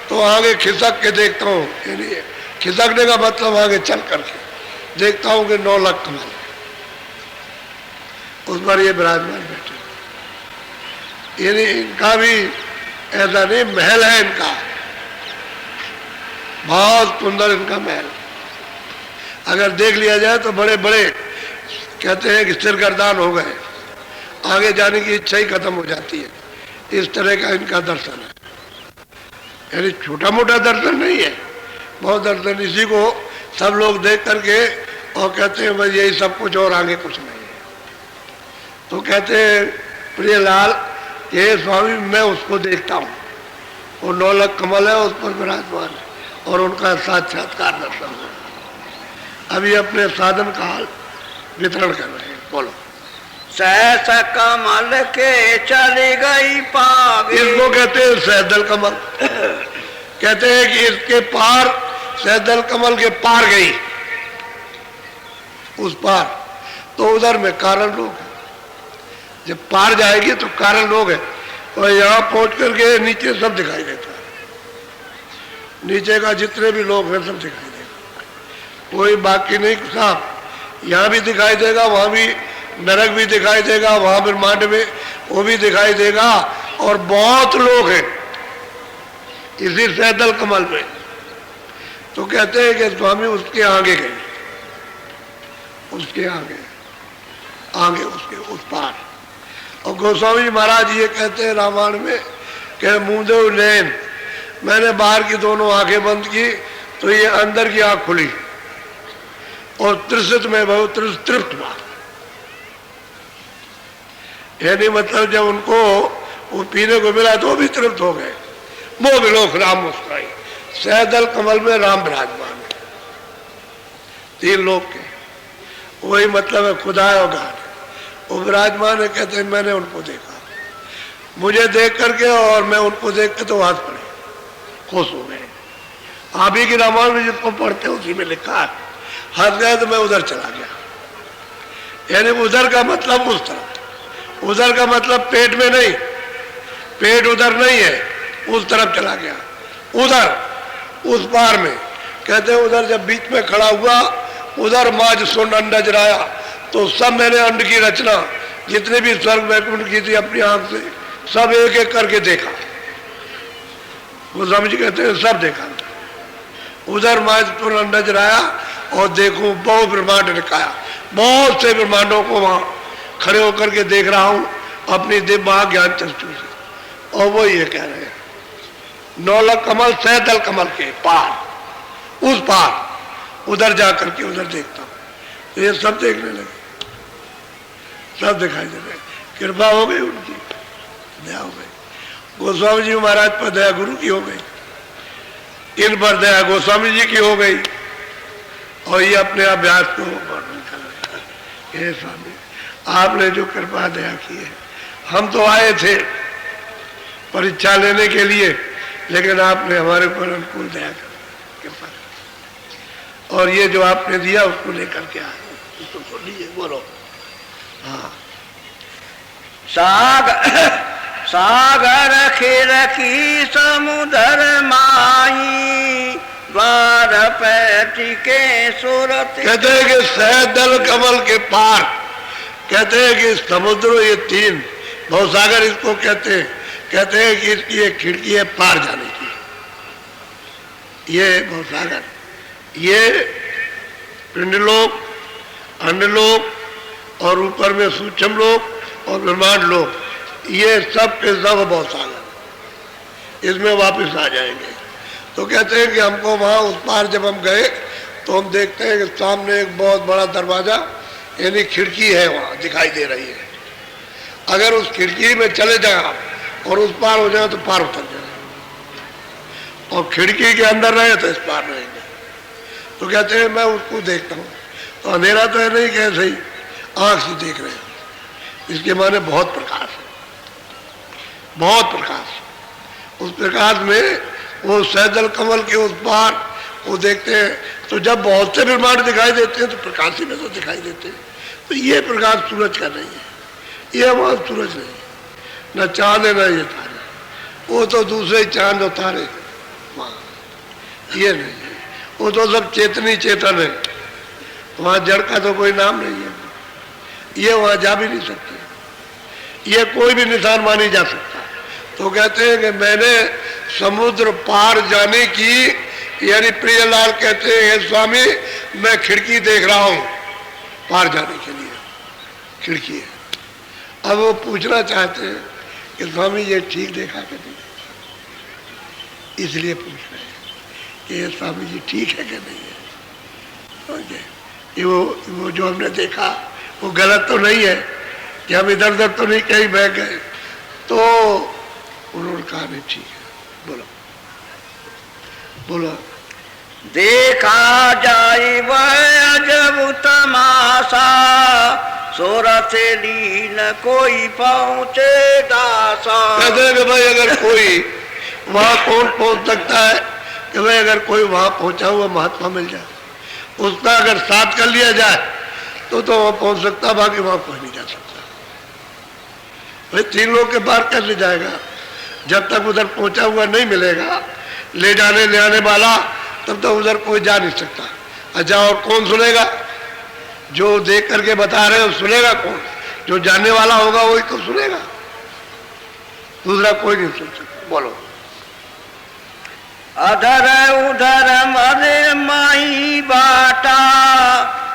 तो आगे खिसक के देखता हूँ, यानी खिसकने का मतलब आगे चल करके देखता हूँ कि 9 लाख कमल, उस पर ये विराजमान बैठे। यानी इनका भी ऐसा नहीं, महल है इनका, बहुत सुंदर इनका महल। अगर देख लिया जाए तो बड़े बड़े कहते हैं कि सिर गर्दान हो गए, आगे जाने की इच्छा ही खत्म हो जाती है, इस तरह का इनका दर्शन है। यानी छोटा मोटा दर्शन नहीं है, बहुत दर्शन। इसी को सब लोग देख करके और कहते हैं भाई यही सब कुछ और आगे कुछ नहीं है। तो कहते हैं प्रियलाल ये स्वामी मैं उसको देखता हूँ, वो नौलख कमल है उस पर विराजमान है और उनका साक्षात्कार करता हूँ। अभी अपने साधन का हाल वितरण कर रहे हैं। बोलो। सहस कमल के चली गई पाग, इसको कहते हैं सहदल कमल। कहते हैं कि इसके पार, सहदल कमल के पार गई, उस पार। तो उधर में कारण लोग है, जब पार जाएगी तो कारण लोग है, और यहाँ पहुंच करके नीचे सब दिखाई देता है, नीचे का जितने भी लोग हैं सब दिखाई देगा, कोई बाकी नहीं साहब। यहाँ भी दिखाई देगा, वहाँ भी नरक भी दिखाई देगा, वहाँ ब्रह्मांड में वो भी दिखाई देगा, और बहुत लोग हैं इसी सहदल कमल में। तो कहते हैं कि स्वामी उसके आगे गए, उसके आगे आगे उसके उस पार। और गोस्वामी महाराज ये कहते हैं रामायण में कि मुंदेव नैन, मैंने बाहर की दोनों आंखें बंद की तो ये अंदर की आंख खुली और त्रिसित में बहुत तृप्त हुआ। यानी मतलब जब उनको वो पीने को मिला तो भी तृप्त हो गए। मोह विलोक राम मुस्कुराई, सहदल कमल में राम विराजमान है, तीन लोग के, वही मतलब है खुदा और गान, वो विराजमान है। कहते हैं मैंने उनको देखा, मुझे देख करके और मैं उनको देख के तो हाथ पड़े, खुश हो गए। आप ही की रामायण में जिसको पढ़ते हैं उसी में लिखा है, हंस गए तो मैं उधर चला गया। यानी उधर का मतलब उस तरफ, उधर का मतलब पेट में नहीं, पेट उधर नहीं है, उस तरफ चला गया, उधर उस पार में। कहते हैं उधर जब बीच में खड़ा हुआ, उधर माज सुन अंडा जराया, तो सब मैंने अंड की रचना जितने भी स्वर्ग वैकुंठ की थी अपनी आंख से सब एक एक करके देखा। वो समझ कहते हैं सब देखा। उधर माज सुन अंडा जराया और देखो बहुत ब्रह्मांड निकाया, बहुत से ब्रह्मांडों को वहां खड़े होकर के देख रहा हूं अपनी दिव्य ज्ञान चक्षु से। और वो ये कह रहे हैं नौलख कमल सहदल कमल के पार, उस पार उधर जाकर के उधर देखता हूं। तो ये सब देखने लगे, सब दिखाई दे रहे। कृपा हो गई उनकी, दया हो गई। गोस्वामी जी महाराज पर दया गुरु की हो गई, इन पर दया गोस्वामी जी की हो गई, और ये अपने अभ्यास को वर्णन कर रहे हैं। स्वामी आपने जो कृपा दया की है, हम तो आए थे परीक्षा लेने के लिए, लेकिन आपने हमारे ऊपर अनुकूल दया कर कृपा, और ये जो आपने दिया उसको लेकर के आए, उसको सुनिए। बोलो। हाँ। सागर खिर की समुद्र माई, द्वार पैटी के सूरत। कहते हैं कि सहदल कमल के पार, कहते हैं कि समुद्र, ये तीन भवसागर इसको कहते हैं। कहते हैं कि इसकी एक खिड़की है पार जाने की, ये भवसागर, ये पिंडलोक, अन्नलोक, और ऊपर में सूक्ष्म लोक और ब्रह्मांड लोक, ये सब के सब भवसागर, इसमें वापस आ जाएंगे। तो कहते हैं कि हमको वहाँ उस पार जब हम गए तो हम देखते हैं कि सामने एक बहुत बड़ा दरवाजा यानी खिड़की है, वहाँ दिखाई दे रही है। अगर उस खिड़की में चले जाए आप और उस पार हो जाए तो पार उतर जाए, और खिड़की के अंदर रहे तो इस पार रहेंगे। तो कहते हैं मैं उसको देखता हूँ, तो अंधेरा तो है नहीं, कैसे ही आँख से देख रहे हैं, इसके माने बहुत प्रकाश है, बहुत प्रकाश। उस प्रकाश में वो सहदल कमल के उस पार वो देखते हैं, तो जब बहुत से ब्रह्मांड दिखाई देते हैं तो प्रकाश ही में तो दिखाई देते हैं। तो ये प्रकाश सूरज का नहीं है, ये हमारा सूरज नहीं, न चांद है न ये तारे, वो तो दूसरे चांद और तारे, ये नहीं है, वो तो सब चेतनी चेतन है, वहाँ जड़ का तो कोई नाम नहीं है, ये वहाँ जा भी नहीं सकते, ये कोई भी निशान मानी जा सकता। तो कहते हैं कि मैंने समुद्र पार जाने की, यानी प्रियलाल कहते हैं स्वामी मैं खिड़की देख रहा हूँ पार जाने के लिए, खिड़की है। अब वो पूछना चाहते हैं कि स्वामी ये ठीक देखा कि नहीं, इसलिए पूछ रहे हैं कि ये स्वामी जी ठीक है कि नहीं है, ये वो जो हमने देखा वो गलत तो नहीं है कि हम इधर उधर तो नहीं कहीं बह गए। तो उन्होंने कहा नहीं ठीक है, बोलो बोलो। देखा जाए वह अजब तमाशा, सूरत लीन कोई पहुंचे दासा। कहते हैं कि भाई अगर कोई वहां कौन पहुंच सकता है कि भाई अगर कोई वहां पहुंचा हुआ महात्मा मिल जाए, उसका अगर साथ कर लिया जाए तो वहां पहुंच सकता, बाकी वहां कोई नहीं जा सकता। भाई 3 लोग के पार कैसे जाएगा जब तक उधर पहुंचा हुआ नहीं मिलेगा ले जाने ले आने वाला, तब तक उधर कोई जा नहीं सकता। अच्छा, और कौन सुनेगा? जो देख करके बता रहे हो सुनेगा कौन? जो जानने वाला होगा वही तो सुनेगा, दूसरा कोई नहीं सुन सकता। बोलो। अधर उधर मरे माही बाटा,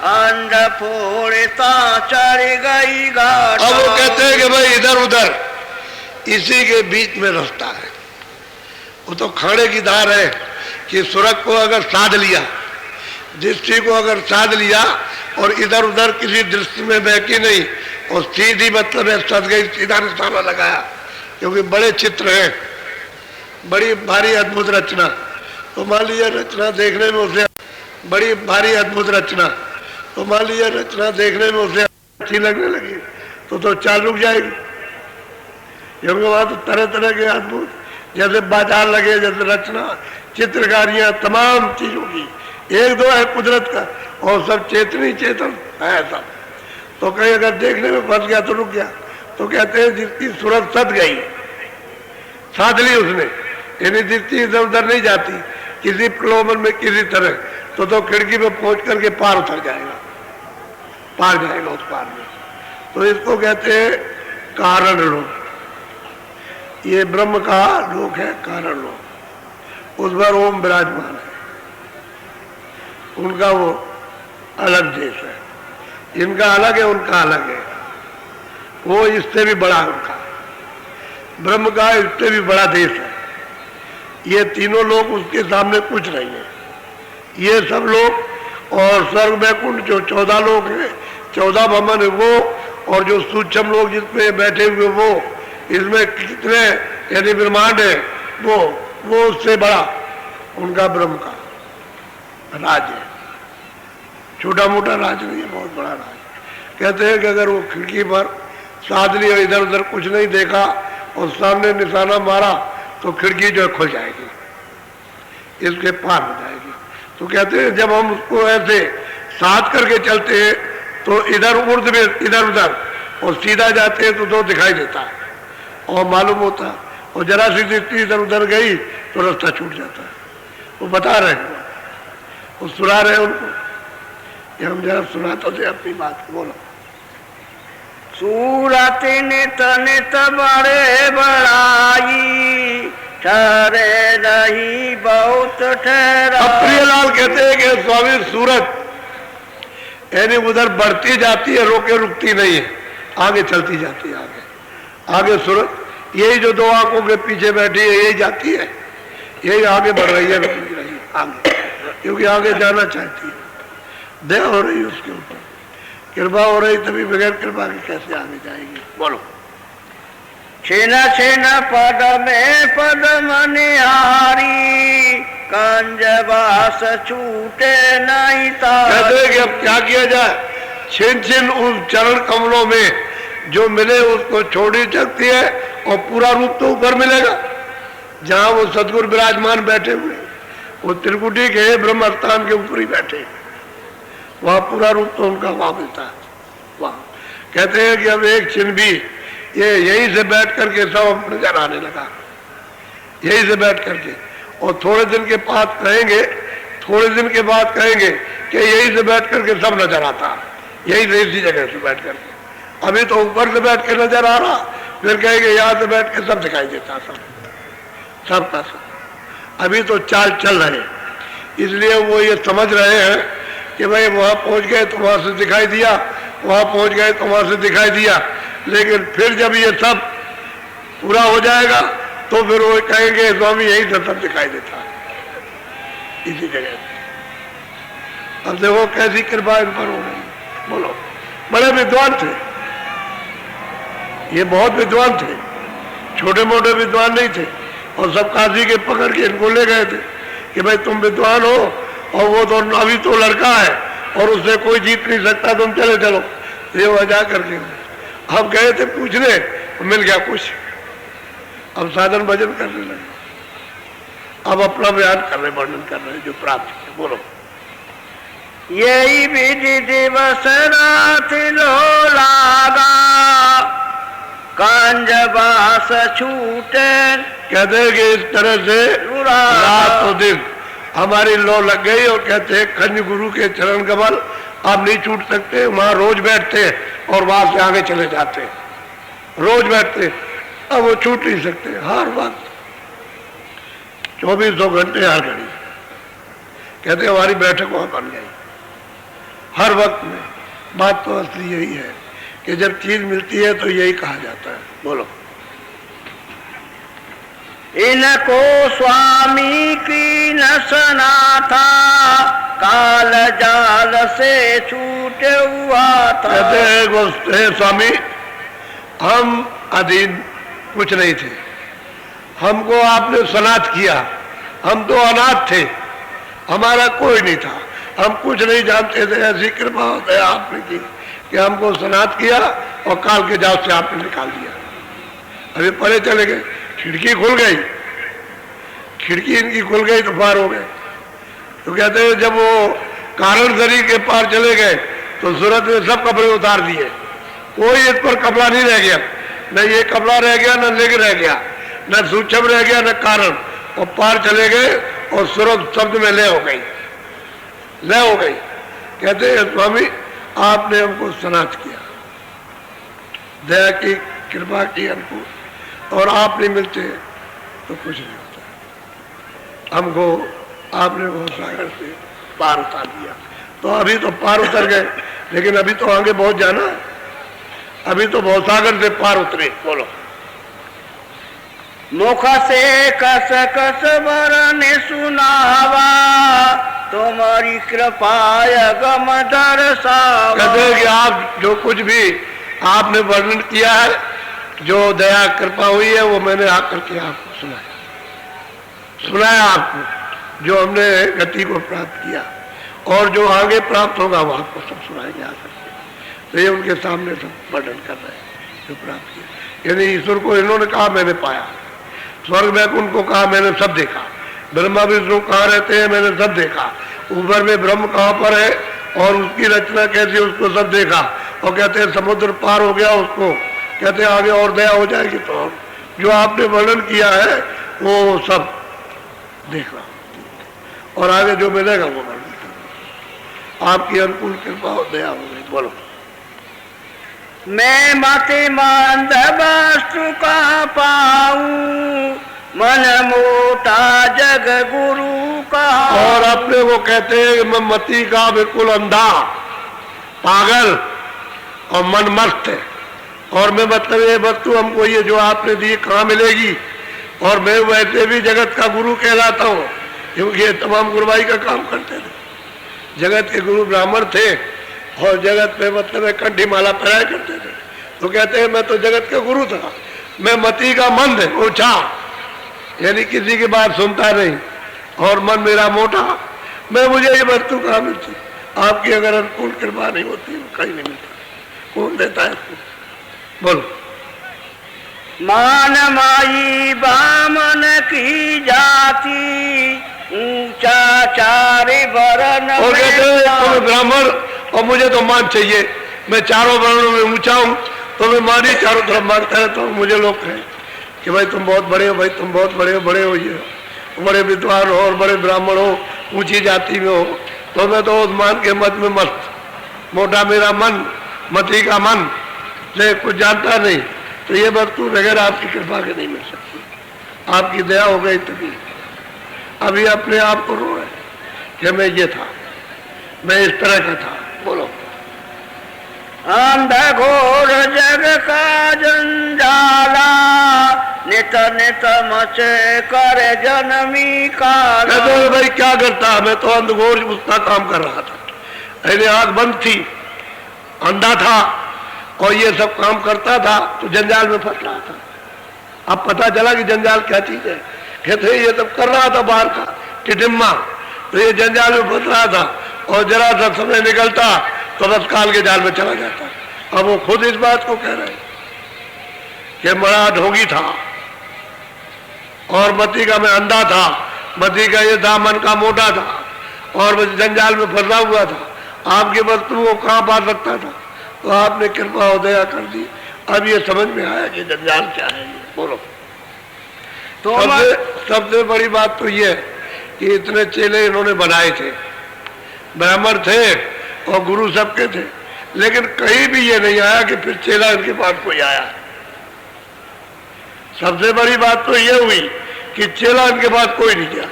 अंड फोड़ता चढ़ गई घाटा। अब वो कहते हैं कि भाई इधर उधर इसी के बीच में रास्ता है। वो तो खाने की धार है कि सुरग को अगर साध लिया, दृष्टि को अगर साध लिया और इधर उधर किसी दृष्टि में बहकी नहीं और सीधी मतलब है सद गई, सीधा निशाना लगाया, क्योंकि बड़े चित्र हैं, बड़ी भारी अद्भुत रचना। तो मान लीजिए रचना देखने में उसे बड़ी भारी अद्भुत रचना, तो मान लीजिए रचना देखने में उसे अच्छी लगने लगी तो चाल रुक जाएगी, क्योंकि वहां तो तरह तरह के अद्भुत जैसे बाजार लगे, जैसे रचना चित्रकारियां तमाम चीजों की, एक दो है कुदरत का और सब चेतनी चेतन है सब। तो कहीं अगर देखने में फंस गया तो रुक गया। तो कहते हैं जिसकी सूरत सद गई, साध ली उसने, यानी दृष्टि इधर उधर नहीं जाती किसी प्रलोभन में किसी तरह, तो खिड़की में पहुंच करके पार उतर जाएगा, पार जाएगा उस पार में। तो इसको कहते हैं कारण लोक। ये ब्रह्म का लोक है, कारण लोक। उस पर ओम विराजमान है, उनका वो अलग देश है, इनका अलग है, उनका अलग है। वो इससे भी बड़ा है उनका, ब्रह्म का इससे भी बड़ा देश है। ये तीनों लोग उसके सामने कुछ नहीं है। ये सब लोग और स्वर्ग वैकुंठ जो 14 लोग हैं, 14 भवन है वो, और जो सूक्ष्म लोग जिसमें बैठे हुए वो, इसमें कितने यदि ब्रह्मांड है वो उससे बड़ा उनका ब्रह्म का राज है। छोटा मोटा राज नहीं है, बहुत बड़ा राज। कहते हैं कि अगर वो खिड़की पर साध लिया, इधर उधर कुछ नहीं देखा और सामने निशाना मारा तो खिड़की जो है खुल जाएगी, इसके पार हो जाएगी। तो कहते हैं जब हम उसको ऐसे साध करके चलते हैं तो इधर उर्द में इधर उधर और सीधा जाते हैं तो दिखाई देता है और मालूम होता है, और जरा सी दृष्टि इधर उधर गई तो रास्ता छूट जाता है। वो बता रहे हैं, वो सुना रहे उनको, कि हम जरा सुनाते थे अपनी बात। बोलो। सूरत नित नित बड़े बड़ाई, ठहरे नहीं बहुत ठहरा। अब प्रियलाल कहते हैं कि स्वामी सूरत यानी उधर बढ़ती जाती है, रोके रुकती नहीं है, आगे चलती जाती है। आगे सूरत यही जो 2 आंखों के पीछे बैठी है यही जाती है, यही आगे बढ़ रही है, रुक नहीं रही है आगे, क्योंकि आगे जाना चाहती है। दया हो रही है उसके ऊपर, कृपा हो रही, तभी बगैर कृपा के कैसे आगे जाएगी। बोलो। छिन छिन पद में पद्म निहारी, कंजबास छूटे नहीं तारी। कहते हैं कि अब क्या किया जाए, छिन छिन उन चरण कमलों में जो मिले उसको छोड़ी सकती है, और पूरा रूप तो ऊपर मिलेगा जहां वो सदगुरु विराजमान बैठे हुए, वो त्रिकुटी के ब्रह्म स्थान के ऊपर ही बैठे, वहां पूरा रूप तो उनका वहां मिलता है। वहां कहते हैं कि अब एक छिन भी ये यहीं से बैठ करके सब नजर आने लगा, यहीं से बैठ करके, और थोड़े दिन के बाद कहेंगे, थोड़े दिन के बाद कहेंगे कि यहीं से बैठ करके सब नजर आता, यहीं से इसी जगह से बैठ करके। अभी तो ऊपर से बैठ के नजर आ रहा, फिर कहेंगे यहाँ से बैठ के सब दिखाई देता, सब का सब। अभी तो चाल चल रहे, इसलिए वो ये समझ रहे हैं कि भाई वहां पहुंच गए तो वहां से दिखाई दिया, वहां पहुंच गए तो वहां से दिखाई दिया। लेकिन फिर जब ये सब पूरा हो जाएगा तो फिर वो कहेंगे स्वामी यही से सब दिखाई देता है, इसी जगह से। अब देखो कैसी कृपा इन पर हो रही। बोलो। बड़े विद्वान थे, ये बहुत विद्वान थे, छोटे मोटे विद्वान नहीं थे। और सब काजी के पकड़ के इनको ले गए थे कि भाई तुम विद्वान हो और वो तो अभी तो लड़का है और उससे कोई जीत नहीं सकता, तुम चले चलो। ये वजह करके हम गए थे पूछने, मिल गया कुछ। अब साधन भजन करने लगे, अब अपना बयान कर रहे, वर्णन कर रहे जो प्राप्त है। बोलो। यही विधि दिवस रात लो लागा, कांजबास छूटे। कहते हैं कि इस तरह से रात और दिन हमारी लो लग गई और कहते हैं खंड गुरु के चरण कमल आप नहीं छूट सकते। वहां रोज बैठते हैं और वहां से आगे चले जाते हैं, रोज बैठते हैं, अब वो छूट नहीं सकते। हर वक्त 2400 घंटे हर घड़ी कहते हमारी बैठक वहां बन गई हर वक्त में। बात तो असली यही है कि जब चीज मिलती है तो यही कहा जाता है। बोलो। इनको स्वामी की नसना था, काल जाल से छूटे हुआ था। कहते हैं स्वामी हम अधीन कुछ नहीं थे, हमको आपने सनात किया, हम तो अनाथ थे, हमारा कोई नहीं था, हम कुछ नहीं जानते थे। ऐसी कृपा होता है आपने की कि हमको सनात किया और काल के जाल से आपने निकाल दिया। अभी परे चले गए, खिड़की खुल गई, खिड़की इनकी खुल गई तो पार हो गए। तो कहते हैं जब वो कारण शरीर के पार चले गए तो सूरत ने सब कपड़े उतार दिए, कोई इस पर कपड़ा नहीं रह गया, न ये कपड़ा रह गया, न लिंग रह गया, न सूक्ष्म रह गया, न कारण। और पार चले गए और सूरत शब्द में लय हो गई, लय हो गई। कहते हैं स्वामी आपने हमको सनात किया, दया की कृपा की हमको, और आप नहीं मिलते तो कुछ नहीं होता। हमको आपने बहुत सागर से पार उतार दिया। तो अभी तो पार उतर गए, लेकिन अभी तो आगे बहुत जाना है, अभी तो बहुत सागर से पार उतरे। बोलो। मुख से कस कस वरन सुनावा, तुम्हारी कृपा गम दर्शावा। कहते हैं कि आप जो कुछ भी आपने वर्णन किया है, जो दया कृपा हुई है, वो मैंने आकर के आपको सुनाया आपको, जो हमने गति को प्राप्त किया और जो आगे प्राप्त होगा वो आपको सब सुनाएंगे आकर के। तो ये उनके सामने सब वर्णन कर रहे हैं जो प्राप्त किया। यानी ईश्वर को इन्होंने कहा मैंने पाया, स्वर्ग में उनको कहा मैंने सब देखा, ब्रह्मा विष्णु कहाँ रहते हैं मैंने सब देखा, ऊपर में ब्रह्म कहाँ पर है और उसकी रचना कैसी उसको सब देखा। और कहते हैं समुद्र पार हो गया उसको, कहते हैं आगे और दया हो जाएगी। तो जो आपने वर्णन किया है वो सब देखना और आगे जो मिलेगा वो वर्णन करना। आपकी अनुकूल कृपा और दया हो गई। बोलो। मैं मति मंद वस्तु का पाऊं, मन मोटा जग गुरु का। और अपने वो कहते हैं मैं मति का बिल्कुल अंधा पागल और मन मस्त है, और मैं मतलब ये वस्तु हमको ये जो आपने दी कहाँ मिलेगी। और मैं वैसे भी जगत का गुरु कहलाता हूँ, क्योंकि ये तमाम गुरुवाई का काम करते थे। जगत के गुरु ब्राह्मण थे और जगत में मतलब कंठी माला पहनाया करते थे। तो कहते हैं मैं तो जगत का गुरु था, मैं मति का मंद है ऊंचा, यानी किसी की बात सुनता नहीं, और मन मेरा मोटा, मैं मुझे ये वस्तु कहाँ मिलती। आपकी अगर अनुकूल कृपा नहीं होती तो कहीं नहीं मिलता। कौन देता है इसको? बोलो। मान माई बामन की जाति, ऊंचा चारे वरण। और कहते हैं ब्राह्मण और मुझे तो मान चाहिए, मैं चारों वर्णों में ऊंचा हूँ, तो मैं मान ही चारों तरफ मांगता रहता हूँ। मुझे लोग कहें कि भाई तुम बहुत बड़े हो, भाई तुम बहुत बड़े हो, बड़े हो, ये बड़े विद्वान हो और बड़े ब्राह्मण हो, ऊंची जाति में हो, तो मैं तो उस मान के मत में मस्त, मोटा मेरा मन, मति का मन, से कुछ जानता नहीं। तो ये वस्तु बगैर आपकी कृपा के नहीं मिल सकती। आपकी दया हो गई तभी। अभी अपने आप को रो रहे कि मैं ये था, मैं इस तरह का था। बोलो। अंध घोर जग का जंजाला, नित नित मचे कर जन्मी का। कहते भाई क्या करता, मैं तो अंधघोर उसका काम कर रहा था, अरे आंख बंद थी, अंधा था, और ये सब काम करता था तो जंजाल में फंस रहा था। अब पता चला कि जंजाल क्या चीज है। कहते ये सब कर रहा था बाहर का टिटिम्मा, तो ये जंजाल में फंस रहा था और जरा सा समय निकलता तो बस काल के जाल में चला जाता। अब वो खुद इस बात को कह रहे कि बड़ा ढोंगी था और मती का मैं अंधा था, मती का ये था मन का मोटा था और बस जंजाल में फंसा हुआ था, आपकी वस्तु को कहाँ पा सकता था, तो आपने कृपा और दया कर दी। अब ये समझ में आया कि जंजाल क्या है। बोलो। तो सबसे बड़ी बात तो ये कि इतने चेले इन्होंने बनाए थे, ब्राह्मण थे और गुरु सबके थे, लेकिन कहीं भी ये नहीं आया कि फिर चेला इनके पास कोई आया। सबसे बड़ी बात तो ये हुई कि चेला इनके पास कोई नहीं गया।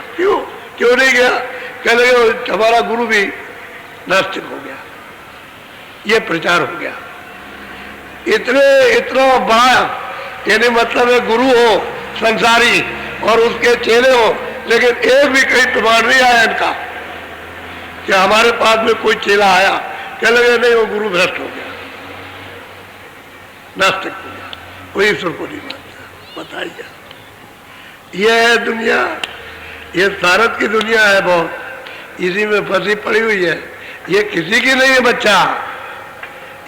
क्यों नहीं गया? कह लगे हमारा गुरु भी नास्तिक हो गया, ये प्रचार हो गया। इतना बड़ा, यानी मतलब है गुरु हो संसारी और उसके चेले हो, लेकिन एक भी कहीं प्रमाण नहीं आया इनका कि हमारे पास में कोई चेला आया। कह लगे नहीं, वो गुरु भ्रष्ट हो गया, नास्तिक हो गया, कोई ईश्वर को नहीं मानता। बताइए, ये है दुनिया, ये सारत की दुनिया है, बहुत इसी में फंसी पड़ी हुई है। ये किसी की नहीं है बच्चा,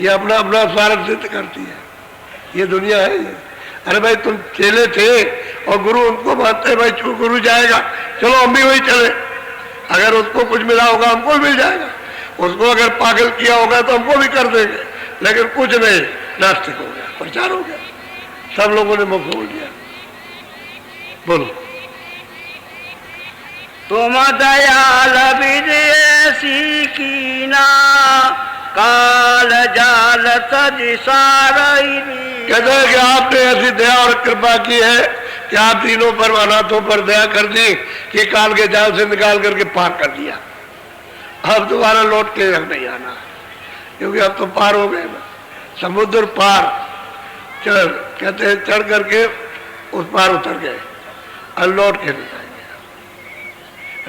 ये अपना अपना स्वार्थ सिद्ध करती है, ये दुनिया है ये। अरे भाई तुम चेले थे और गुरु उनको मानते भाई, गुरु जाएगा चलो हम भी वही चले, अगर उसको कुछ मिला होगा हमको भी मिल जाएगा, उसको अगर पागल किया होगा तो हमको भी कर देंगे, लेकिन कुछ नहीं, नास्तिक हो गया, प्रचार हो गया, सब लोगों ने मुख खोल दिया। बोलो। तुम दयाल विधि ऐसी कीना, काल जाल तज सारई। कहते हैं कि आपने ऐसी दया और कृपा की है कि आप तीनों पर अनाथों पर दया कर दी कि काल के जाल से निकाल करके पार कर दिया। अब दोबारा लौट के नहीं आना, क्योंकि अब तो पार हो गए ना, समुद्र पार चढ़, कहते हैं चढ़ करके उस पार उतर गए, अब लौट के नहीं आएंगे।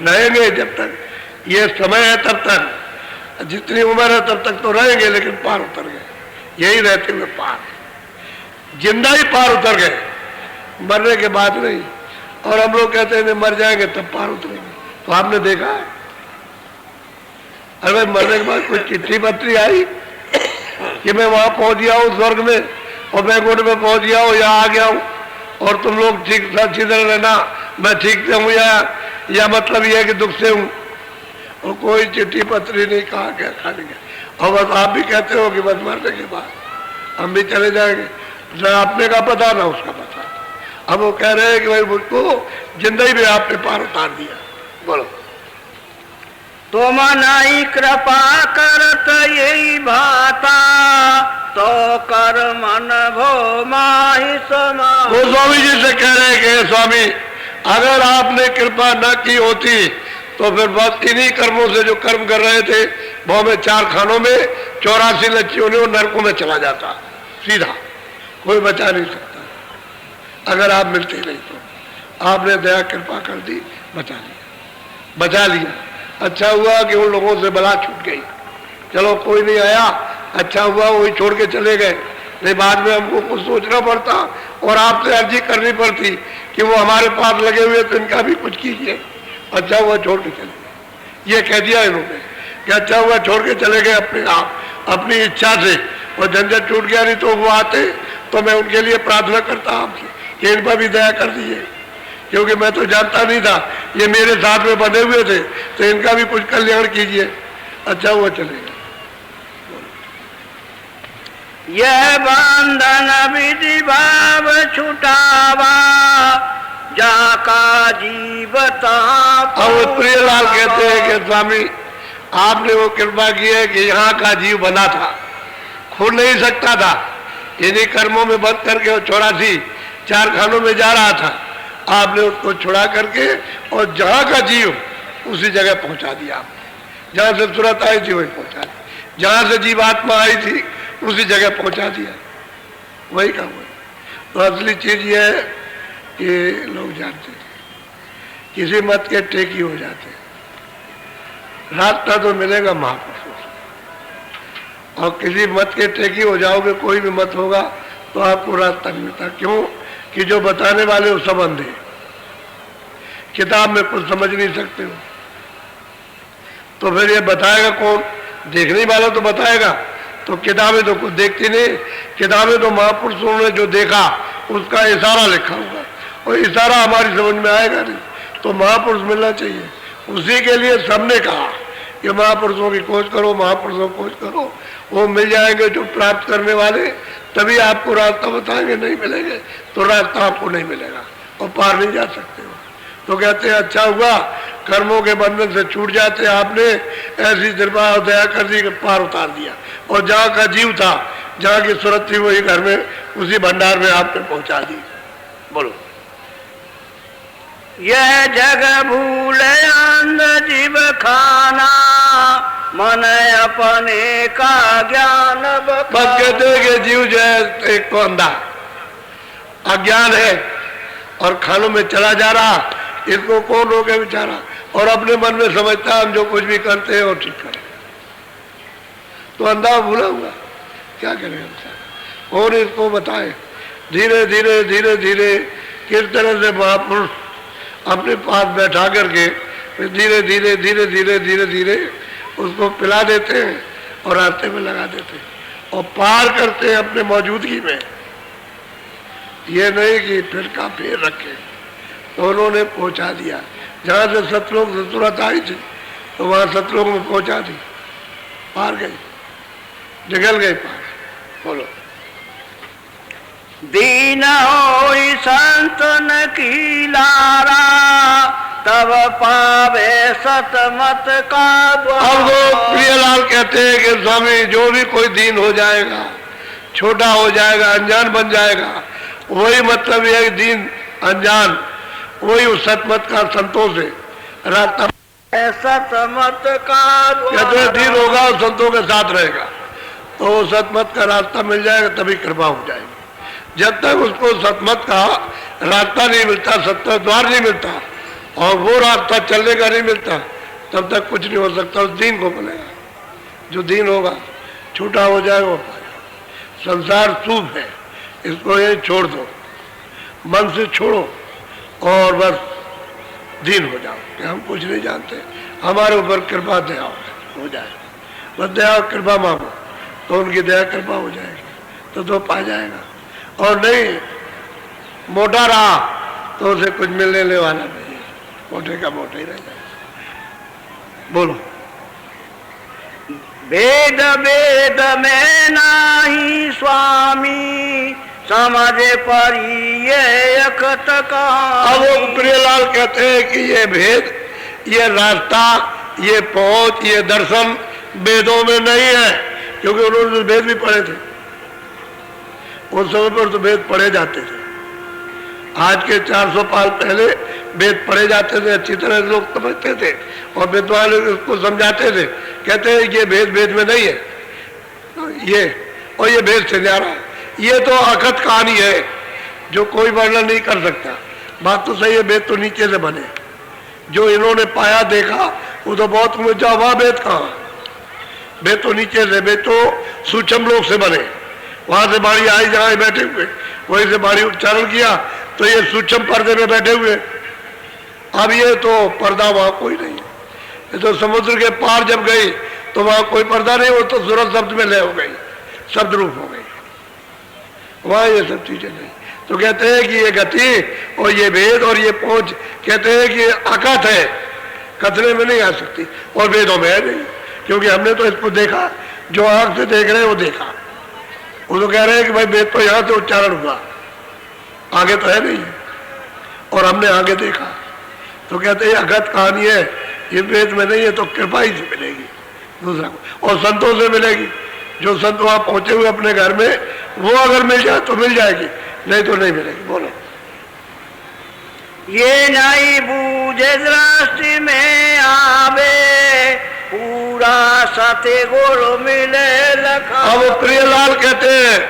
रहेंगे जब तक ये समय है तब तक, जितनी उम्र है तब तक तो रहेंगे, लेकिन पार उतर गए, यही रहते हुए पार, जिंदा ही पार उतर गए, मरने के बाद नहीं। और हम लोग कहते हैं मर जाएंगे तब पार उतरेंगे, तो आपने देखा है? अरे भाई मरने के बाद कोई चिट्ठी पत्री आई कि मैं वहां पहुंच गया हूं स्वर्ग में और वैकुंठ में पहुंच गया हूं या आ गया हूं और तुम लोग ठीक अच्छी तरह रहना, मैं ठीक से हूं या मतलब यह है कि दुख से हूं? और कोई चिट्ठी पत्री नहीं, कहा क्या खाली गया। और बस आप भी कहते हो कि बस मरने के बाद हम भी चले जाएंगे, न आपने का पता ना उसका पता। अब वो कह रहे हैं कि भाई मुझको जिंदगी में आपने पार उतार दिया। बोलो। तुम नहीं कृपा करत यही भाता, तो कर मन भो माहि समा। वो स्वामी जी से कह रहे हैं कि स्वामी अगर आपने कृपा न की होती तो फिर बस इन्हीं कर्मों से जो कर्म कर रहे थे वो में 4 खानों में 84 लच्चियों ने नरकों में चला जाता सीधा, कोई बचा नहीं सकता। अगर आप मिलते नहीं तो आपने दया कृपा कर दी, बचा लिया। अच्छा हुआ कि उन लोगों से बला छूट गई, चलो कोई नहीं आया, अच्छा हुआ वही छोड़ के चले गए, नहीं बाद में हमको कुछ सोचना पड़ता और आपसे अर्जी करनी पड़ती कि वो हमारे पास लगे हुए तो इनका भी कुछ कीजिए। अच्छा हुआ छोड़ के चले गए, ये कह दिया इन्होंने कि अच्छा हुआ छोड़ के चले गए अपने आप, अपनी इच्छा से, और झंझट छूट गया। नहीं तो वो आते तो मैं उनके लिए प्रार्थना करता आपसे कि इन पर भी दया कर दीजिए, क्योंकि मैं तो जानता नहीं था, ये मेरे साथ में बंधे हुए थे, तो इनका भी कुछ कल्याण कीजिए। अच्छा हुआ चले गए। यह बंधन विधि भाव छुटावा, जाका जीवता। अब प्रियलाल कहते हैं कि स्वामी आपने वो कृपा की है कि यहाँ का जीव बना था, खुद नहीं सकता था, इन्हीं कर्मों में बंद करके वो 84 4 खानों में जा रहा था, आपने उसको छुड़ा करके और जहाँ का जीव उसी जगह पहुँचा दिया आपने, जहाँ से सूरत आई थी वही पहुँचा दिया, जहाँ से जीवात्मा आई थी उसी जगह पहुँचा दिया, वही काम हुआ। तो असली चीज ये है कि लोग जानते थे, किसी मत के टेकी हो जाते, रास्ता तो मिलेगा महापुरुषों से, और किसी मत के टेकी हो जाओगे, कोई भी मत होगा तो आपको रास्ता नहीं मिलता। क्यों कि जो बताने वाले वो सब अंधे, किताब में कुछ समझ नहीं सकते हो, तो फिर ये बताएगा कौन? देखने वाला तो बताएगा। तो किताबें तो कुछ देखती नहीं, किताबें तो महापुरुषों ने जो देखा उसका इशारा लिखा होगा, और इशारा हमारी समझ में आएगा नहीं। तो महापुरुष मिलना चाहिए, उसी के लिए सबने कहा कि महापुरुषों की खोज करो, महापुरुषों की खोज करो, वो मिल जाएंगे जो प्राप्त करने वाले, तभी आपको रास्ता बताएंगे। नहीं मिलेंगे तो रास्ता आपको नहीं मिलेगा और पार नहीं जा सकते हो। तो कहते हैं अच्छा हुआ कर्मों के बंधन से छूट जाते, आपने ऐसी कृपा और दया कर दी कि पार उतार दिया, और जहाँ का जीव था, जहाँ की सूरत थी, वही घर में उसी भंडार में आपने पहुंचा दी। बोलो। यह जग भूल अंध जीव खाना, मन अपने का ज्ञान बस कहते हैं कि जीव जो है एक तो अंधा अज्ञान है और खानों में चला जा रहा, इसको कौन रोके बेचारा, और अपने मन में समझता है हम जो कुछ भी करते हैं वो ठीक करें, तो अंधा भूला हुआ क्या करें बेचारा, और इसको बताए। धीरे धीरे धीरे धीरे किस तरह से महापुरुष अपने पास बैठा करके धीरे धीरे धीरे धीरे धीरे धीरे उसको पिला देते हैं और रास्ते में लगा देते हैं और पार करते हैं अपने मौजूदगी में। ये नहीं कि फिर का फेर रखे, तो उन्होंने पहुंचा दिया। जहाँ से सतलोक से तुरंत आई थी तो वहाँ सतलोक में पहुंचा दी, पार गई, निकल गई पार। बोलो। दीन होई संतन की लारा, तब पावे सतमत का अब वो प्रियलाल कहते हैं कि स्वामी जो भी कोई दीन हो जाएगा, छोटा हो जाएगा, अनजान बन जाएगा, वही मतलब यह है दीन अनजान, वही उस सतमत का संतोष है रास्ता। सतमत का कहते हैं दीन होगा और संतों के साथ रहेगा तो सतमत का रास्ता मिल जाएगा, तभी कृपा हो जाएगी। जब तक उसको सतमत का रास्ता नहीं मिलता, सत्ता द्वार नहीं मिलता और वो रास्ता चलने का नहीं मिलता, तब तक कुछ नहीं हो सकता। उस दीन को मिलेगा, जो दीन होगा छोटा हो जाएगा वो पाएगा। संसार शुभ है, इसको ये छोड़ दो, मन से छोड़ो और बस दीन हो जाओ कि हम कुछ नहीं जानते, हमारे ऊपर कृपा दया हो जाए, बस दया और कृपा मांगो तो उनकी दया कृपा हो जाएगी, तो पा जाएगा। और नहीं मोटा रहा तो उसे कुछ मिलने वाला नहीं है, मोटे का मोटे ही रह जाएगा। बोलो। वेद वेद में नाही स्वामी, समझे परी ये अखत का। अब वो प्रियलाल कहते हैं कि ये भेद, ये रास्ता, ये पहुंच, ये दर्शन वेदों में नहीं है, क्योंकि उन्होंने वेद भी पढ़े थे। उस समय पर तो वेद पढ़े जाते थे, आज के 400 साल पहले वेद पढ़े जाते थे, अच्छी तरह लोग समझते थे और विद्वान उसको समझाते थे। कहते हैं ये वेद वेद में नहीं है, ये और ये वेद से न्यारा है, ये तो अखत कहानी है जो कोई वर्णन नहीं कर सकता। बात तो सही है, वेद तो नीचे से बने, जो इन्होंने पाया देखा वो तो बहुत समझ जाओ, वहां वेद कहाँ, वेद तो नीचे से, वेद तो सूक्ष्म लोक से बने, वहां से बाणी आई जहां बैठे हुए वहीं से बाणी उच्चारण किया, तो ये सूक्ष्म पर्दे में बैठे हुए। अब ये तो पर्दा वहां कोई नहीं है, ये तो समुद्र के पार जब गई तो वहां कोई पर्दा नहीं, वो तो सूरज शब्द में लय हो गई, शब्द रूप हो गई, वहां ये सब चीजें नहीं। तो कहते हैं कि ये गति और ये वेद और ये पहुंच, कहते हैं कि अकथ है, कथने में नहीं आ सकती, और वेदों में है नहीं, क्योंकि हमने तो इसको देखा, जो आंख से देख रहे हैं वो देखा। वो तो कह रहे हैं कि भाई वेद तो यहां से उच्चारण हुआ, आगे तो है नहीं, और हमने आगे देखा। तो कहते हैं अगत कहानी है, ये वेद में नहीं है, तो कृपा ही से मिलेगी दूसरा को, और संतों से मिलेगी। जो संत वहां पहुंचे हुए अपने घर में, वो अगर मिल जाए तो मिल जाएगी, नहीं तो नहीं मिलेगी। बोलो। ये नहीं बूझे दृष्टि में आवे, पूरा सत्य गुरु मिले लखा। अब प्रियलाल कहते हैं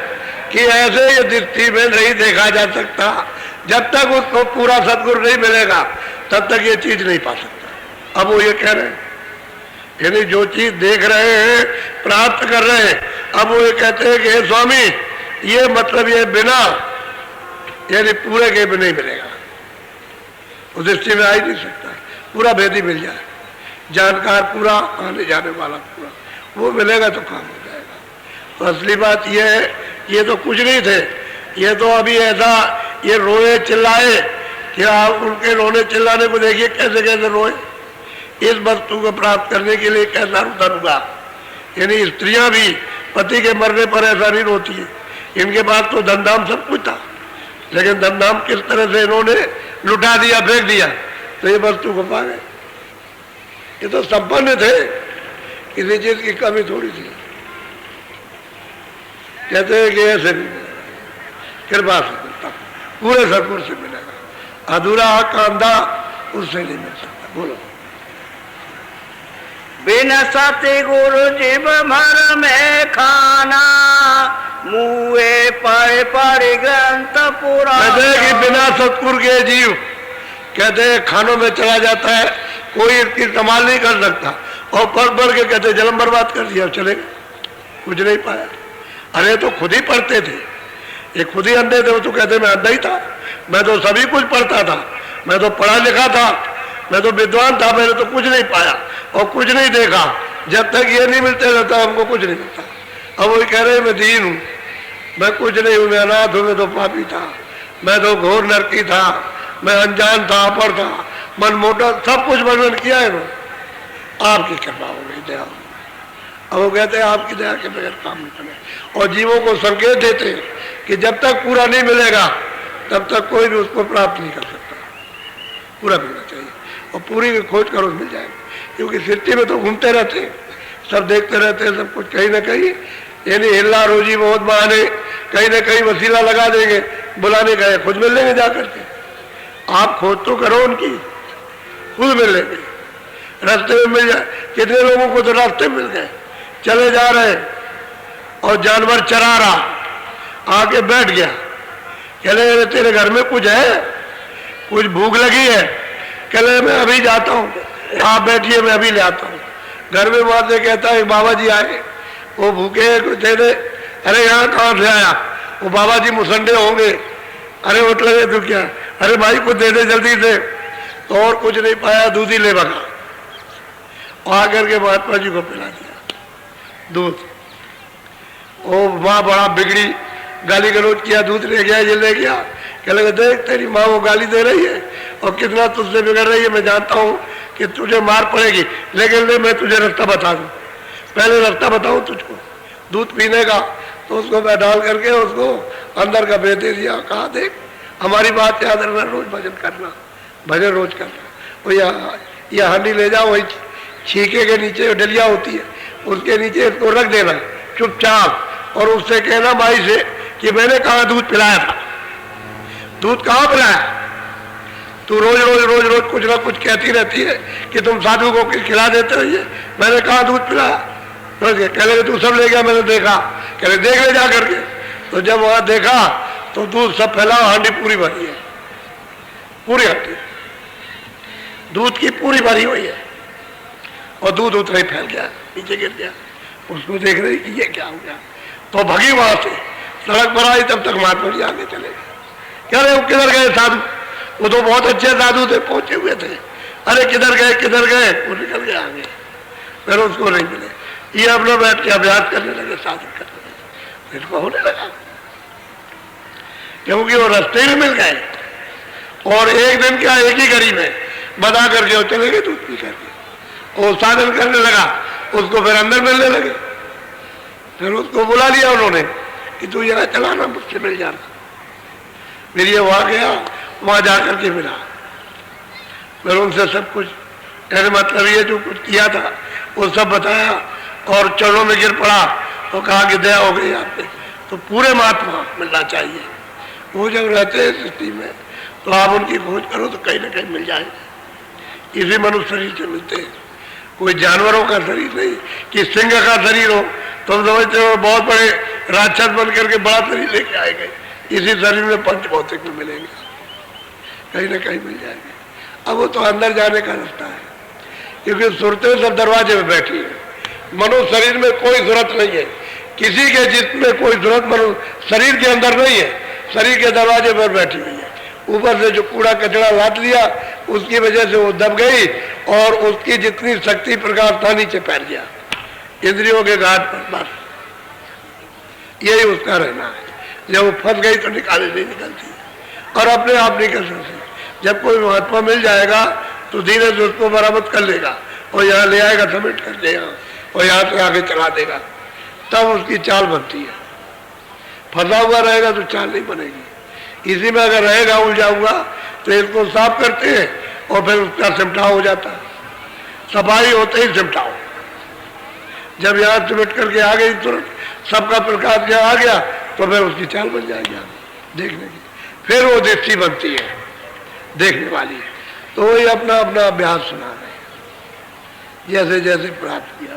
कि ऐसे ये दृष्टि में नहीं देखा जा सकता, जब तक उसको पूरा सदगुरु नहीं मिलेगा तब तक ये चीज नहीं पा सकता। अब वो ये कह रहे हैं, यानी जो चीज देख रहे हैं, प्राप्त कर रहे हैं, अब वो ये कहते हैं कि हे स्वामी, ये मतलब ये बिना यानी पूरे के भी नहीं मिलेगा, उस दृष्टि में आ ही नहीं सकता, पूरा भेद ही मिल जाए, जानकार पूरा, आने जाने वाला पूरा, वो मिलेगा तो काम हो जाएगा। तो असली बात ये है, ये तो कुछ नहीं थे, ये तो अभी ऐसा ये रोए चिल्लाए कि आप उनके रोने चिल्लाने को देखिए कैसे कैसे रोए। इस वस्तु को प्राप्त करने के लिए कैसा रुदन हुआ। यानी स्त्रियां भी पति के मरने पर ऐसा नहीं रोती है, इनके पास तो धनधाम सब कुछ था, लेकिन धनधाम किस तरह से इन्होंने लुटा दिया, फेंक दिया, तो ये वस्तु को पा गए। ये तो संपन्न थे, किसी चीज की कमी थोड़ी थी। कहते हैं कि ऐसे भी कृपा से मिलता, पूरे सदगुरु से मिलेगा, अधूरा कांधा उससे नहीं मिल सकता। बोलो। बिन सतगुरु जीव भर में खाना, मुए पर ग्रंथ पुराण। कहते हैं कि बिना सतगुरु के जीव कहते हैं खानों में चला जाता है, कोई इसकी संभाल नहीं कर सकता, और पढ़ के कहते जन्म बर्बाद कर दिया, चले गए, कुछ नहीं पाया। अरे तो खुद ही पढ़ते थे, ये खुद ही अंधे थे, वो तो कहते मैं अंधा ही था, मैं तो सभी कुछ पढ़ता था, मैं तो पढ़ा लिखा था, मैं तो विद्वान था, मैंने तो कुछ नहीं पाया और कुछ नहीं देखा। जब तक ये नहीं मिलते रहता हमको कुछ नहीं मिलता। अब वो कह रहे मैं दीन हूँ, मैं कुछ नहीं हूँ, मैं अनाथ हूँ, मैं तो पापी था, मैं तो घोर नरकी था, मैं अनजान था, अपढ़ था, मन मोटा, सब कुछ वर्णन किया है इन्होंने। आपकी कृपा हो गई, दया। अब वो कहते हैं आपकी दया के बगैर काम नहीं करें, और जीवों को संकेत देते हैं कि जब तक पूरा नहीं मिलेगा तब तक कोई भी उसको प्राप्त नहीं कर सकता, पूरा मिलना चाहिए, और पूरी की खोज करो मिल जाएगी। क्योंकि सृष्टि में तो घूमते रहते हैं, सब देखते रहते हैं, सब कुछ कहीं ना कहीं यानी हिल्ला रोजी बहुत बहाने कहीं ना कहीं वसीला लगा देंगे, बुलाने गए खुद मिल लेंगे जाकर के। आप खोज तो करो उनकी, खुद मिल लेंगे, रास्ते में मिल जाए। कितने लोगों को तो रास्ते मिल गए, चले जा रहे और जानवर चरा रहा, आके बैठ गया, कहले तेरे घर में कुछ है, कुछ भूख लगी है, कहले मैं अभी जाता हूँ, आप बैठिए मैं अभी ले आता हूँ। घर में वहां से कहता है बाबा जी आए, वो भूखे कुछ दे दे। अरे यहाँ कहाँ से आया, वो बाबा जी मुसंडे होंगे। अरे उठ लगे तू क्या, अरे भाई कुछ दे दे जल्दी से, तो और कुछ नहीं पाया, दूध ही ले भगा, और आकर के महात्मा जी को पिला दिया दूध। ओ माँ बड़ा बिगड़ी, गाली गलौज किया, दूध ले गया, ये ले गया, कह लगे देख तेरी माँ वो गाली दे रही है और कितना तुझसे बिगड़ रही है, मैं जानता हूँ कि तुझे मार पड़ेगी, लेकिन ले मैं तुझे रास्ता बता दूँ, पहले रास्ता बताऊँ तुझको दूध पीने का। तो उसको मैं डाल करके उसको अंदर का भेद दे दिया, कहा देख हमारी बात याद रखना, रोज भजन करना, भजन रोज करना। वो यह हांडी ले जाओ, वही छीके के नीचे डलिया होती है, उसके नीचे इसको रख देना चुपचाप, और उससे कहना माई से कि मैंने कहा दूध पिलाया था, दूध कहाँ पिलाया, तू रोज रोज रोज रोज कुछ ना कुछ कहती रहती है कि तुम साधु को खिला देते हो, ये मैंने कहा दूध पिलाया। कह लगे तू सब ले गया, मैंने देखा, कह रहे देख ले जा करके। तो जब वहां देखा तो दूध सब फैला, हांडी पूरी भरी है, पूरी हांडी दूध की पूरी भरी हुई है, और दूध उतना ही फैल गया, नीचे गिर गया। उसको देख रही कि ये क्या हो गया, तो भगी वहां से, सड़क पर आई, तब तक महात्मा जी आगे चले गए। कह रहे वो किधर गए साधु, वो तो बहुत अच्छे साधु थे, पहुंचे हुए थे, अरे किधर गए किधर गए, वो निकल गए आगे, फिर उसको नहीं मिले। ये अपना बैठ के अभ्यास करने लगे, साधन करने लगे, इनको होने लगा, क्योंकि वो रास्ते में मिल गए। और एक दिन क्या, एक ही घड़ी में बता करके वो चले गए दूध पी करके, वो साधन करने लगा, उसको फिर अंदर मिलने लगे। फिर उसको बुला लिया उन्होंने कि तू यहाँ चलाना, मुझसे मिल जाना। फिर ये वहां गया, वहां जाकर के मिला, फिर उनसे सब कुछ, ऐसे मतलब ये जो कुछ किया था वो सब बताया, और चरणों में गिर पड़ा, तो कहा कि दया हो गई आप पे, तो पूरे महात्मा मिलना चाहिए। वो जब रहते हैं सृष्टि में तो आप उनकी खोज करो तो कहीं ना कहीं मिल जाएगा। इसी मनुष्य शरीर से मिलते हैं, कोई जानवरों का शरीर नहीं कि सिंह का शरीर हो, तुम समझते हो बहुत बड़े राक्षस बन करके बड़ा शरीर लेके आएंगे, इसी शरीर में पंच भौतिक में मिलेंगे, कहीं ना कहीं मिल जाएंगे। अब वो तो अंदर जाने का रास्ता है, क्योंकि सुरतें सब दरवाजे में बैठी है, मनुष्य शरीर में कोई जरूरत नहीं है किसी के जिसमें कोई जरूरतमंद शरीर के अंदर नहीं है, शरीर के दरवाजे पर बैठी हुई है, ऊपर से जो कूड़ा कचरा लाद लिया उसकी वजह से वो दब गई और उसकी जितनी शक्ति प्रकाश था नीचे फैल गया इंद्रियों के घाट पर। बस यही उसका रहना है। जब वो फंस गई तो निकाले नहीं निकलती और अपने आप निकल सकती। जब कोई महात्मा मिल जाएगा तो धीरे से उसको बरामद कर लेगा और यहाँ ले आएगा, समिट कर देगा और यहाँ से आगे चला देगा, तब उसकी चाल बनती है। फंसा हुआ रहेगा तो चाल नहीं बनेगी। इसी में अगर रहेगा उलझा हुआ तो इसको साफ करते हैं और फिर उसका सिमटाव हो जाता है। सफाई होते ही सिमटाओ। जब यहाँ सिमट करके आ गई तुरंत सबका प्रकाश यहाँ आ गया तो फिर उसकी चाल बन जाएगी देखने की, फिर वो दृष्टि बनती है देखने वाली। तो वही अपना अपना अभ्यास सुना रहे हैं, जैसे जैसे प्राप्त किया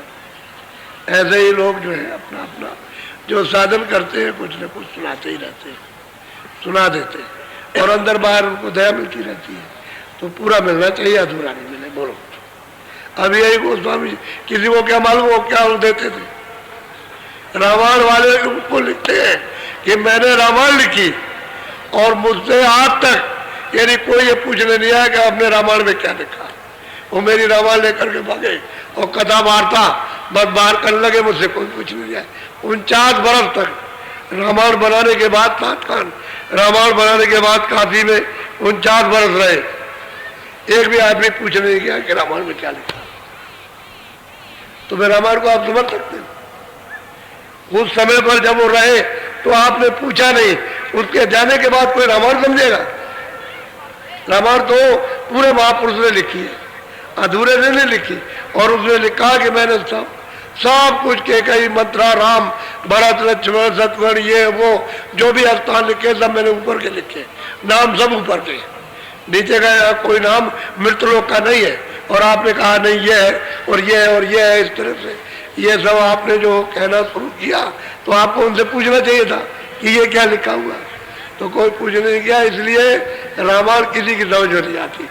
ऐसे ही लोग जो है अपना अपना जो साधन करते हैं कुछ न कुछ सुनाते ही रहते हैं, सुना देते हैं और अंदर बाहर उनको दया मिलती रहती है। तो पूरा मिलना चाहिए, अधूरा नहीं मिले। बोलो अब यही गोस्वामी किसी को क्या मालूम वो क्या देते थे। रामायण वाले उनको लिखते हैं कि मैंने रामायण लिखी और मुझसे आज तक यानी कोई ये पूछने नहीं आया कि आपने रामायण में क्या लिखा। वो मेरी रामायण लेकर के भागे और कथा वार्ता बस बाहर करने लगे, मुझसे कोई कुछ नहीं आया। 49 बरस तक रामायण बनाने के बाद पाठकान रामायण बनाने के बाद काशी में 49 बरस रहे, एक भी आदमी पूछने नहीं गया कि रामायण में क्या लिखा। तो मैं रामायण को आप समझ सकते हैं। उस समय पर जब वो रहे तो आपने पूछा नहीं, उसके जाने के बाद कोई रामायण समझेगा। रामायण तो पूरे महापुरुष ने लिखी है, अधूरे ने नहीं लिखी। और उसने लिखा कि मैंने सब कुछ के कई मंत्रा राम भरत लक्ष्मण शत्रुघ्न ये वो जो भी स्थान लिखे सब मैंने ऊपर के लिखे, नाम सब ऊपर के, नीचे का कोई नाम मृतलोक का नहीं है। और आपने कहा नहीं ये है और ये है और ये है, इस तरह से ये सब आपने जो कहना शुरू किया तो आपको उनसे पूछना चाहिए था कि ये क्या लिखा हुआ। तो कोई पूछने नहीं किया, इसलिए रामायण किसी की समझ में नहीं आती।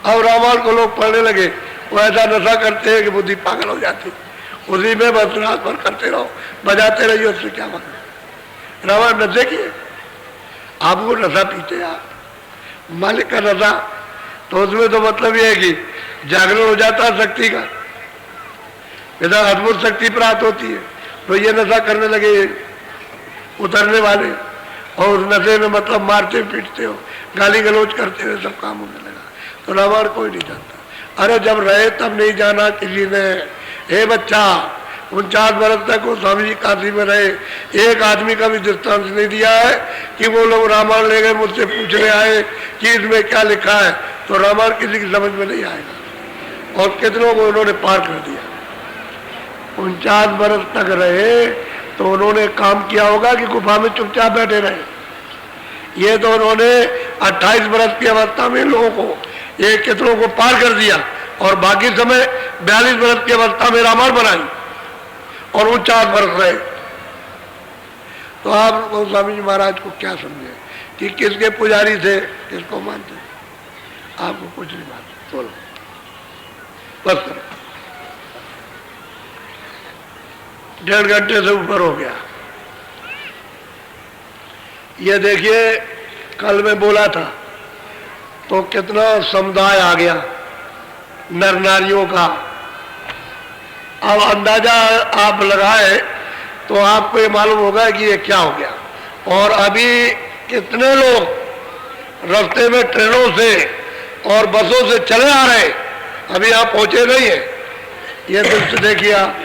अब रामायण को लोग पढ़ने लगे, वो ऐसा नशा करते हैं कि बुद्धि पागल हो जाती, उसी में बस रात भर करते रहो, बजाते रहिए, उससे क्या मतलब। रामायण नशे की है, आप वो नशा पीते आप मालिक का नशा, तो उसमें तो मतलब ये है कि जागरण हो जाता है शक्ति का, इधर अद्भुत शक्ति प्राप्त होती है। तो ये नशा करने लगे उतरने वाले और उस नशे में मतलब मारते पीटते हो, गाली गलौज करते हुए सब काम होने लगा। तो रामायण कोई नहीं जानता। अरे जब रहे तब नहीं जाना किसी ने। हे बच्चा 49 बरस तक वो स्वामी जी काशी में रहे, एक आदमी का भी दृष्टांत नहीं दिया है कि वो लोग रामायण ले गए मुझसे पूछने आए कि इसमें क्या लिखा है। तो रामायण किसी की समझ में नहीं आएगा और कितनों को उन्होंने पार कर दिया। 49 बरस तक रहे तो उन्होंने काम किया होगा कि गुफा में चुपचाप बैठे रहे। ये तो उन्होंने 28 बरस की अवस्था में लोगों को ये कितनों को पार कर दिया और बाकी समय 42 बरस की अवस्था में रामायण बनाई और 49 बरस रहे। तो आप स्वामी जी महाराज को क्या समझे कि किसके पुजारी थे, किसको मानते? आपको कुछ नहीं मानते। बोलो बस करो। 1.5 घंटे से ऊपर हो गया। ये देखिए कल मैं बोला था तो कितना समुदाय आ गया नर नारियों का। अब अंदाजा आप लगाए तो आपको ये मालूम होगा कि ये क्या हो गया। और अभी कितने लोग रास्ते में ट्रेनों से और बसों से चले आ रहे, अभी आप पहुंचे नहीं है। ये दृश्य देखिए आप,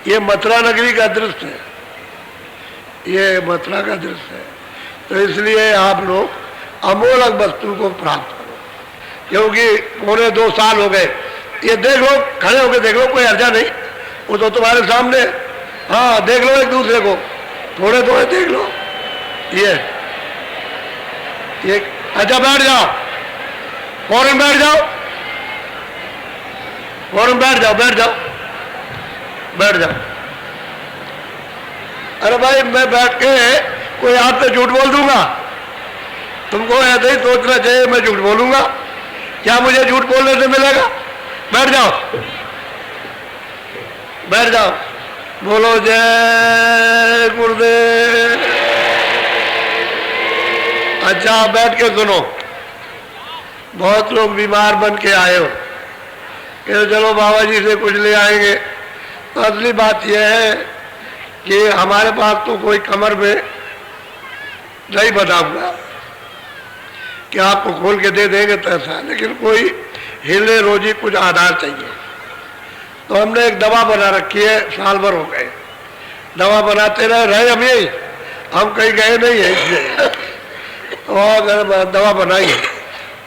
ये मथुरा नगरी का दृश्य है, ये मथुरा का दृश्य है। तो इसलिए आप लोग अमोलक वस्तु को प्राप्त करो, क्योंकि 2.25 साल हो गए। ये देख लो, खड़े होकर देख लो, कोई अर्जा नहीं, वो तो तुम्हारे सामने। हाँ देख लो एक दूसरे को, थोड़े थोड़े देख लो। ये अच्छा बैठ जाओ, फौरन बैठ जाओ, फौरन बैठ जाओ, बैठ जाओ, बैठ जाओ। अरे भाई मैं बैठ के कोई आपसे झूठ बोल दूंगा? तुमको ऐसे ही सोचना चाहिए मैं झूठ बोलूंगा? क्या मुझे झूठ बोलने से मिलेगा? बैठ जाओ, बैठ जाओ। बोलो जय गुरुदेव। अच्छा बैठ के सुनो। बहुत लोग बीमार बन के आए हो कि चलो बाबा जी से कुछ ले आएंगे। तो असली बात यह है कि हमारे पास तो कोई कमर में नहीं बना हुआ कि आपको खोल के दे देंगे तो ऐसा, लेकिन कोई हिले रोजी कुछ आधार चाहिए। तो हमने एक दवा बना रखी है, साल भर हो गए दवा बनाते रहे हम यही, हम कहीं गए नहीं है इसलिए। तो अगर दवा बनाई है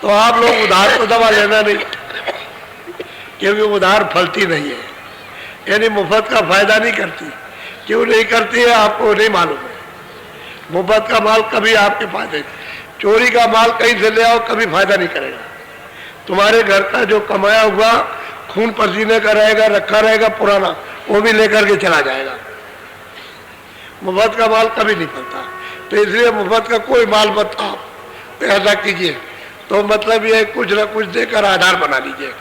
तो आप लोग उधार तो दवा लेना नहीं, क्योंकि उधार फलती नहीं है, यानी मुफ्त का फायदा नहीं करती। क्यों नहीं करती है आपको नहीं मालूम है। मुफ्त का माल कभी आपके फायदे, चोरी का माल कहीं से ले आओ कभी फायदा नहीं करेगा। तुम्हारे घर का जो कमाया हुआ खून पसीने का रहेगा, रखा रहेगा पुराना, वो भी लेकर के चला जाएगा। मुफ्त का माल कभी नहीं फलता। तो इसलिए मुफ्त का कोई माल मत आप तो ऐसा कीजिए। तो मतलब ये कुछ ना कुछ देकर आधार बना लीजिए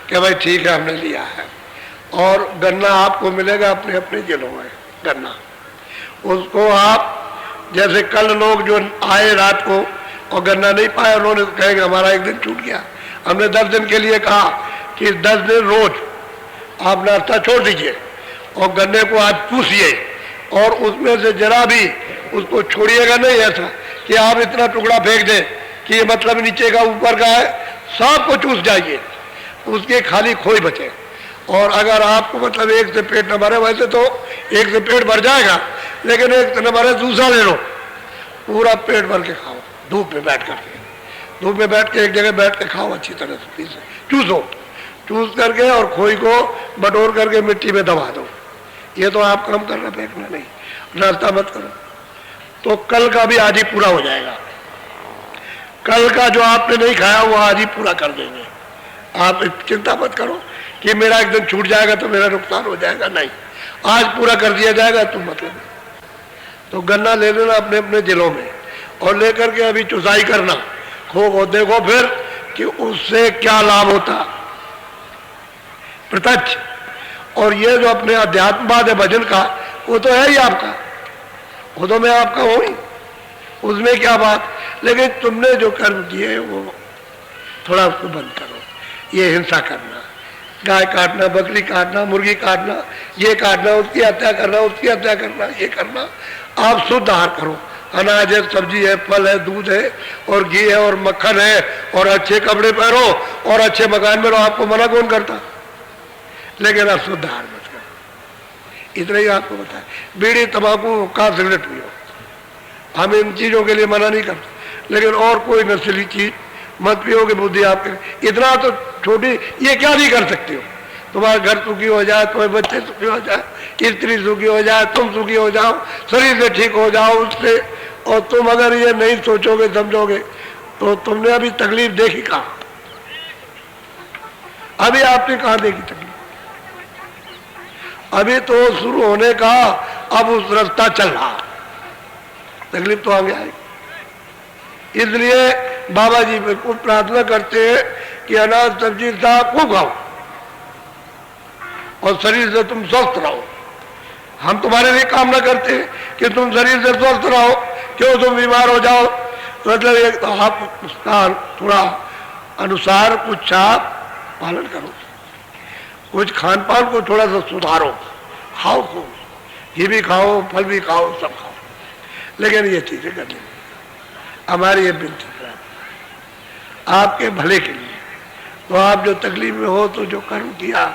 कि भाई ठीक है हमने लिया है। और गन्ना आपको मिलेगा अपने अपने जिलों में गन्ना, उसको आप जैसे कल लोग जो आए रात को और गन्ना नहीं पाए, उन्होंने तो कहेंगे हमारा एक दिन छूट गया। हमने 10 दिन के लिए कहा कि 10 दिन रोज आप नाश्ता छोड़ दीजिए और गन्ने को आज चूसिए और उसमें से जरा भी उसको छोड़िएगा नहीं, ऐसा कि आप इतना टुकड़ा फेंक दें कि ये मतलब नीचे का ऊपर का है सब को चूस जाइए, उसके खाली खोई बचे। और अगर आपको मतलब एक से पेट न भरे, वैसे तो एक से पेट भर जाएगा, लेकिन एक से न भरे दूसरा ले लो, पूरा पेट भर के खाओ धूप में बैठ करके। धूप में बैठ के एक जगह बैठ के खाओ अच्छी तरह से, पीसे चूसो, चूस करके और खोई को बटोर करके मिट्टी में दबा दो। ये तो आप काम करना, फेंकना नहीं, नाश्ता मत करो। तो कल का भी आज ही पूरा हो जाएगा। कल का जो आपने नहीं खाया वो आज ही पूरा कर देंगे। आप चिंता मत करो कि मेरा एक दिन छूट जाएगा तो मेरा नुकसान हो जाएगा, नहीं, आज पूरा कर दिया जाएगा। तुम मतलब तो गन्ना ले लेना अपने अपने जिलों में और लेकर के अभी चुसाई करना, खो देखो फिर कि उससे क्या लाभ होता प्रत्यक्ष। और ये जो अपने अध्यात्मवाद है भजन का, वो तो है ही आपका, वो तो मैं आपका हूं ही, उसमें क्या बात। लेकिन तुमने जो कर्म किए वो थोड़ा उसको बंद करो। ये हिंसा करना, गाय काटना, बकरी काटना, मुर्गी काटना, ये काटना, उसकी हत्या करना, उसकी हत्या करना, ये करना। आप शुद्ध आहार करो, अनाज है, सब्जी है, फल है, दूध है और घी है और मक्खन है और अच्छे कपड़े पहनो और अच्छे मकान में रहो। आपको मना कौन करता? लेकिन आप शुद्ध आहार मत करो, इतना ही आपको बताया। बीड़ी, तंबाकू का सिगरेट पियो, हम इन चीजों के लिए मना नहीं करते, लेकिन और कोई नस्ली चीज मत पियोगे। बुद्धि आपके इतना तो छोटी, ये क्या नहीं कर सकते हो। तुम्हारा घर सुखी हो जाए, तुम्हारे बच्चे सुखी हो जाए, स्त्री सुखी हो जाए, तुम सुखी हो जाओ, शरीर से ठीक हो जाओ उससे। और तुम अगर ये नहीं सोचोगे समझोगे तो तुमने अभी तकलीफ देखी कहाँ? अभी आपने कहाँ देखी तकलीफ? अभी तो शुरू होने का, अब उस रास्ता चल रहा, तकलीफ तो आगे आएगी। इसलिए बाबा जी बिल्कुल प्रार्थना करते हैं कि अनाज सब्जी साग खूब खाओ और शरीर से तुम स्वस्थ रहो। हम तुम्हारे लिए कामना करते हैं कि तुम शरीर से स्वस्थ रहो, क्यों तुम बीमार हो जाओ। तो मतलब एक तो आप उसका थोड़ा अनुसार कुछ आप पालन करो, कुछ खान पान को थोड़ा सा सुधारो, खाओ खूब, घी भी खाओ, फल भी खाओ, सब खाओ, लेकिन ये चीजें करनी हमारी ये विनती आपके भले के लिए। तो आप जो तकलीफ में हो तो जो कर्म किया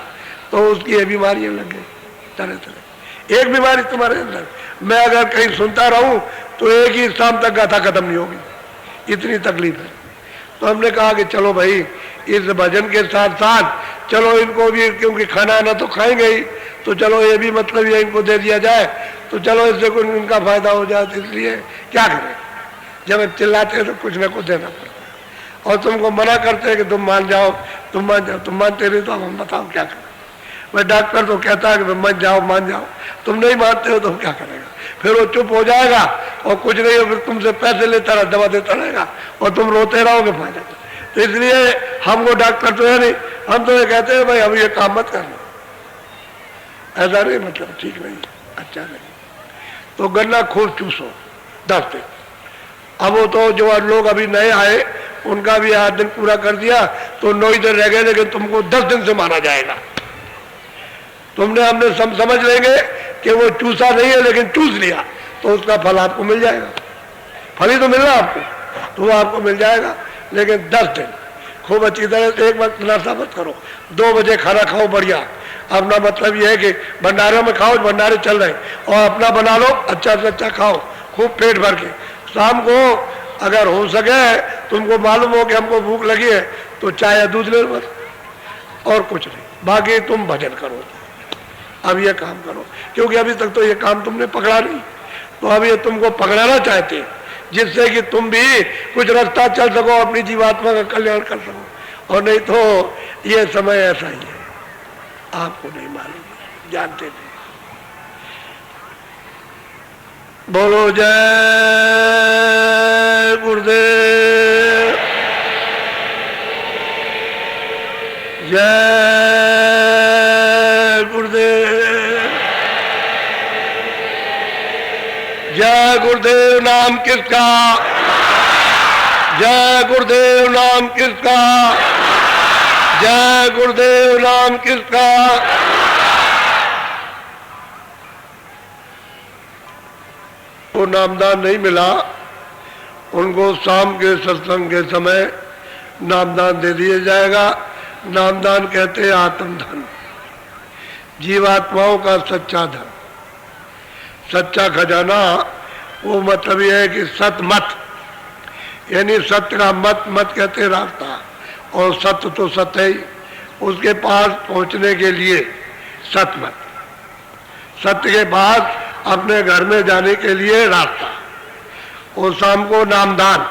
तो उसकी ये बीमारियां लग गई तरह तरह। एक बीमारी तुम्हारे अंदर, मैं अगर कहीं सुनता रहूं तो एक ही शाम तक गाथा खत्म नहीं होगी, इतनी तकलीफ है। तो हमने कहा कि चलो भाई इस भजन के साथ साथ चलो इनको भी, क्योंकि खाना आना तो खाएंगे ही, तो चलो ये भी मतलब ये इनको दे दिया जाए तो चलो इससे कुछ इनका फायदा हो जाए। तो इसलिए क्या करें, जब चिल्लाते हैं तो कुछ ना कुछ देना पड़ता है। और तुमको मना करते हैं कि तुम मान जाओ, तुम मान जाओ, तुम मानते नहीं तो हम बताओ क्या करें। मैं डॉक्टर तो कहता है कि मान जाओ मान जाओ, तुम नहीं मानते हो तो क्या करेगा? फिर वो चुप हो जाएगा और कुछ नहीं हो, फिर तुमसे पैसे लेता रहा, दवा देता रहेगा और तुम रोते रहोगे फायदा। तो इसलिए हमको डॉक्टर तो है नहीं, हम तो ये कहते हैं भाई हम ये काम मत करना, ऐसा नहीं, मतलब ठीक नहीं। अच्छा नहीं। तो गन्ना खूब चूसो 10 दिन। अब वो तो जो लोग अभी नए आए उनका भी 8 दिन पूरा कर दिया तो 9 ही दिन रह गए, लेकिन तुमको 10 दिन से माना जाएगा। तुमने हमने समझ लेंगे कि वो चूसा नहीं है लेकिन चूस लिया तो उसका फल आपको मिल जाएगा। फल ही तो मिल रहा आपको, तो वो आपको मिल जाएगा। लेकिन 10 दिन खूब अच्छी तरह से एक वक्त नाश्ता मत करो, 2 बजे खाना खाओ बढ़िया। अपना मतलब ये है कि भंडारों में खाओ, भंडारे चल रहे, और अपना बना लो अच्छा से अच्छा खाओ खूब पेट भर के। शाम को अगर हो सके तुमको मालूम हो कि हमको भूख लगी है तो चाय या दूध ले लो बस, और कुछ नहीं। बाकी तुम भजन करो। अब ये काम करो, क्योंकि अभी तक तो ये काम तुमने पकड़ा नहीं, तो अब ये तुमको पकड़ाना चाहते हैं जिससे कि तुम भी कुछ रास्ता चल सको, अपनी जीवात्मा का कल्याण कर सको। और नहीं तो ये समय ऐसा ही है, आपको नहीं मालूम, जानते नहीं। बोलो जय गुरुदेव, जय गुरुदेव, जय गुरुदेव। नाम किसका, जय गुरुदेव नाम किसका, जय गुरुदेव नाम किसका। वो नामदान नहीं मिला उनको शाम के सत्संग के समय नामदान दे दिया जाएगा। नामदान कहते हैं आत्मधन, जीवात्माओं का सच्चा धन, सच्चा खजाना। वो मतलब यह है कि सतमत, यानी सत्य का मत, मत कहते हैं रास्ता, और सत्य तो सत्य ही। उसके पास पहुंचने के लिए सतमत, सत्य के पास अपने घर में जाने के लिए रास्ता। और शाम को नामदान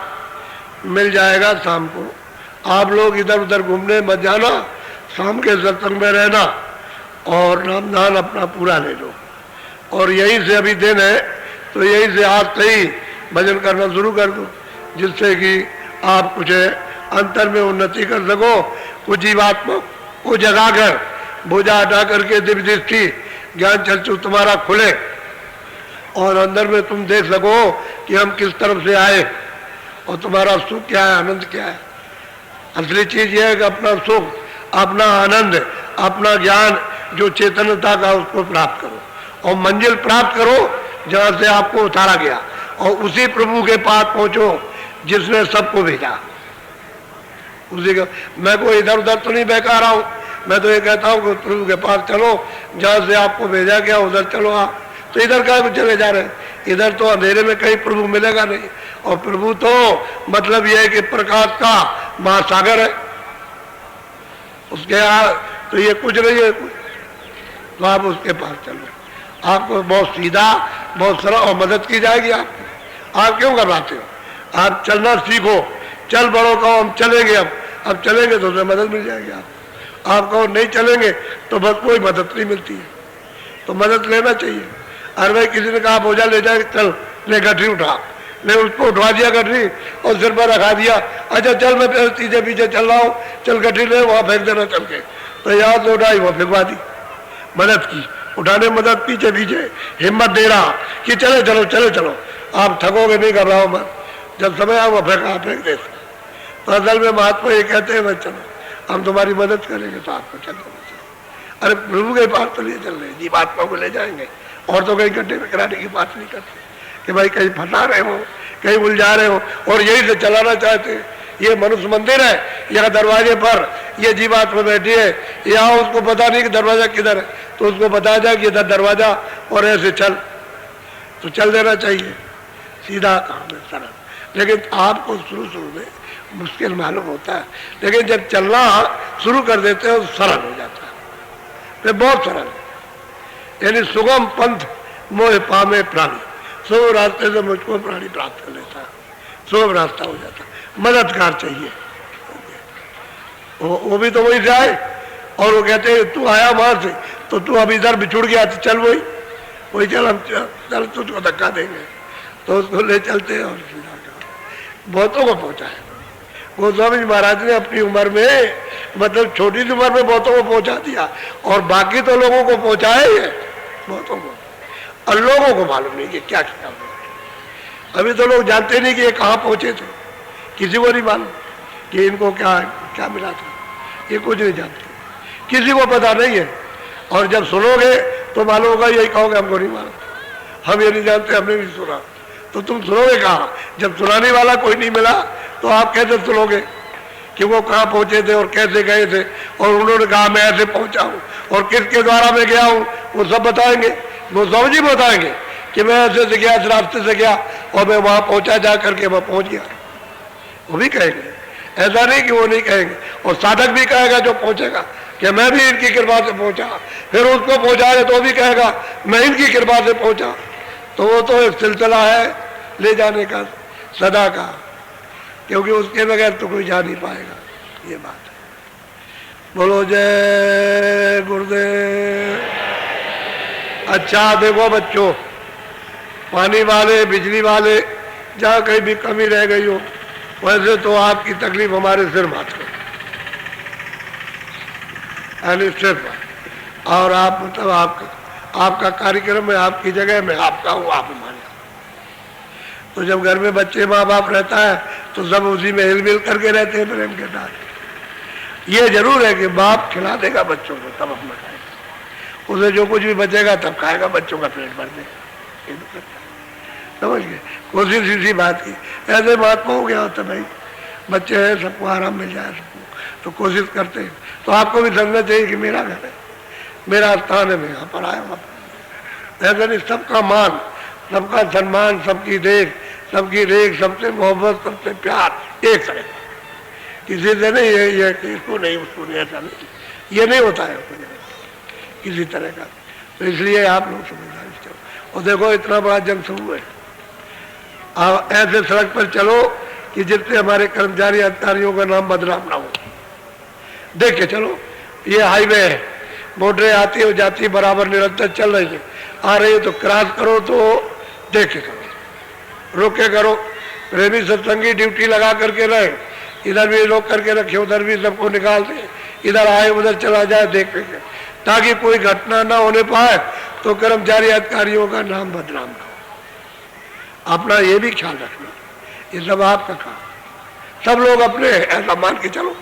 मिल जाएगा। शाम को आप लोग इधर उधर घूमने मत जाना, शाम के सत्संग में रहना और नामदान अपना पूरा ले लो। और यहीं से अभी दिन है तो यहीं से आज से ही भजन करना शुरू कर दो, जिससे कि आप कुछ अंतर में उन्नति कर सको। कुछ जीवात्मा को जगाकर बोझा हटा करके दिव्य दृष्टि ज्ञान चक्षु तुम्हारा खुले और अंदर में तुम देख सको कि हम किस तरफ से आए और तुम्हारा सुख क्या है, आनंद क्या है। असली चीज यह है कि अपना सुख, अपना आनंद, अपना ज्ञान जो चेतनता का उसको प्राप्त करो और मंजिल प्राप्त करो जहां से आपको उतारा गया, और उसी प्रभु के पास पहुंचो जिसने सबको भेजा। उसी का मैं कोई इधर उधर तो नहीं बहका रहा हूँ, मैं तो ये कहता हूँ कि प्रभु के पास चलो जहाँ से आपको भेजा गया उधर चलो। आप तो इधर कहाँ चले जा रहे हैं, इधर तो अंधेरे में कहीं प्रभु मिलेगा नहीं। और प्रभु तो मतलब यह है कि प्रकाश का महासागर है, उसके यहाँ तो ये कुछ नहीं है कुछ, तो आप उसके पास चलो। आपको बहुत सीधा, बहुत सरल और मदद की जाएगी आपको। आप क्यों घबराते हो, आप चलना सीखो। चल बड़ो कहो हम चलेंगे, अब चलेंगे तो उसमें मदद मिल जाएगी। आप कहो नहीं चलेंगे तो बस कोई मदद नहीं मिलती है, तो मदद लेना चाहिए। अरे भाई किसी ने कहा बोझा ले जाए, चल ले गठरी उठा, ले उसको उठवा दिया गठरी और सिर पर रखा दिया। अच्छा चल मैं पीछे पीछे चल रहा हूँ, चल गठरी ले वहाँ फेंक देना चल के, तो याद से उठाई वहाँ फेंकवा दी। मदद की, उठाने मदद, पीछे पीछे हिम्मत दे रहा कि चले चलो चले चलो, आप थकोगे नहीं, घबराओ मत, जब समय आए वह फेंक दे। तो असल में महात्मा ये कहते हैं भाई चलो हम तुम्हारी मदद करेंगे, तो आपको चलो। अरे प्रभु के पास तो नहीं चल रहे, जीवात्मा को ले जाएंगे, और तो कहीं गड्ढे में कराने की बात नहीं करते कि भाई कहीं फंसा रहे हो, कहीं उलझा रहे हो, और यही से चलाना चाहते हैं। ये मनुष्य मंदिर है, यहाँ दरवाजे पर ये जीवात्मा बैठी है, यहाँ उसको पता नहीं कि दरवाजा किधर है, तो उसको बताया जाए कि इधर दरवाजा और ऐसे चल, तो चल देना चाहिए। सीधा काम है, सरल। लेकिन आपको शुरू में मुश्किल मालूम होता है, लेकिन जब चलना शुरू कर देते हैं तो सरल हो जाता है, फिर बहुत सरल है। यानी सुगम पंथ मोह पामे प्राणी, सुगम रास्ते से मुझको प्राणी प्राप्त कर लेता है, सुगम रास्ता हो जाता है। मददगार चाहिए, वो भी तो वही जाए, और वो कहते हैं तू आया वहां से तो तू अब इधर बिछुड़ गया, तो चल वही चल, हम चल तुझको धक्का देंगे, तो उसको ले चलते हैं। और बहुतों को पहुंचा है गोस्वामी जी महाराज ने अपनी उम्र में, मतलब छोटी सी उम्र में बहुतों को पहुंचा दिया, और बाकी तो लोगों को पहुंचाया ही है बहुतों को। और लोगों को मालूम नहीं कि क्या किया उन्होंने। अभी तो लोग जानते नहीं कि ये कहाँ पहुंचे थे, किसी को नहीं मालूम कि इनको क्या क्या मिला था, ये कुछ नहीं जानते, किसी को पता नहीं है। और जब सुनोगे तो मालूम होगा, यही कहोगे हमको नहीं मालूम, हम ये नहीं जानते, हमने नहीं सुना। तो तुम सुनोगे कहाँ? जब सुनाने वाला कोई नहीं मिला तो आप कैसे सुनोगे कि वो कहाँ पहुंचे थे और कैसे गए थे, और उन्होंने कहा मैं ऐसे पहुंचा हूँ और किसके द्वारा मैं गया हूँ, वो सब बताएंगे। वो सब जी बताएंगे कि मैं ऐसे से गया, इस रास्ते से गया और मैं वहां पहुंचा, जा करके वहां पहुंच गया, वो भी कहेंगे। ऐसा नहीं कि वो नहीं कहेंगे। और साधक भी कहेगा जो पहुंचेगा कि मैं भी इनकी कृपा से पहुंचा, फिर उसको पहुंचाए तो भी कहेगा मैं इनकी कृपा से पहुंचा। तो वो तो एक सिलसिला है ले जाने का सदा का, क्योंकि उसके बगैर तो कोई जा नहीं पाएगा, ये बात है। बोलो जय गुरुदेव। अच्छा देखो बच्चों, पानी वाले, बिजली वाले, जहाँ कहीं भी कमी रह गई हो, वैसे तो आपकी तकलीफ हमारे सिर मात को, यानी सिर्फ। और आप मतलब आपका कार्यक्रम है, आपकी जगह में आपका हूँ, आप हमारे। तो जब घर में बच्चे माँ बाप रहता है तो सब उसी में हिलमिल करके रहते हैं प्रेम के साथ। ये जरूर है कि बाप खिला देगा बच्चों को, तब अपना खाएगा, उसे जो कुछ भी बचेगा तब खाएगा, बच्चों का पेट भर देगा। समझ गए? कोशिश इसी बात की। ऐसे महात्मा हो गया होता भाई, बच्चे हैं, सबको आराम मिल जाए सबको, तो कोशिश करते हैं। तो आपको भी समझना चाहिए कि मेरा घर है, मेरा स्थान है, मैं यहाँ पर आया हूँ। ऐसा नहीं, सबका मान, सबका सम्मान, सबकी देख, सबकी रेख, सबसे मोहब्बत, सबसे प्यार, एक तरह का। किसी से नहीं ये इसको नहीं, उसको नहीं, ऐसा नहीं, ये नहीं होता है किसी तरह का। तो इसलिए आप लोग समझदारी से चलो। और देखो इतना बड़ा जनसमूह है, आप ऐसे सड़क पर चलो कि जिससे हमारे कर्मचारी अधिकारियों का नाम बदनाम ना हो। देख के चलो, ये हाईवे है, मोटरें आती हो जाती बराबर निरंतर चल रही है, आ रही है तो क्रॉस करो तो देख के करो, रोक के करो। प्रेमी सत्संगी ड्यूटी लगा करके रहे, इधर भी रोक करके रखे, उधर भी सबको निकाल दे, इधर आए उधर चला जाए, देख के, ताकि कोई घटना ना होने पाए तो कर्मचारी अधिकारियों का नाम बदनाम ना हो। अपना ये भी ख्याल रखना, ये सब आपका काम। सब लोग अपने ऐसा मान के चलो,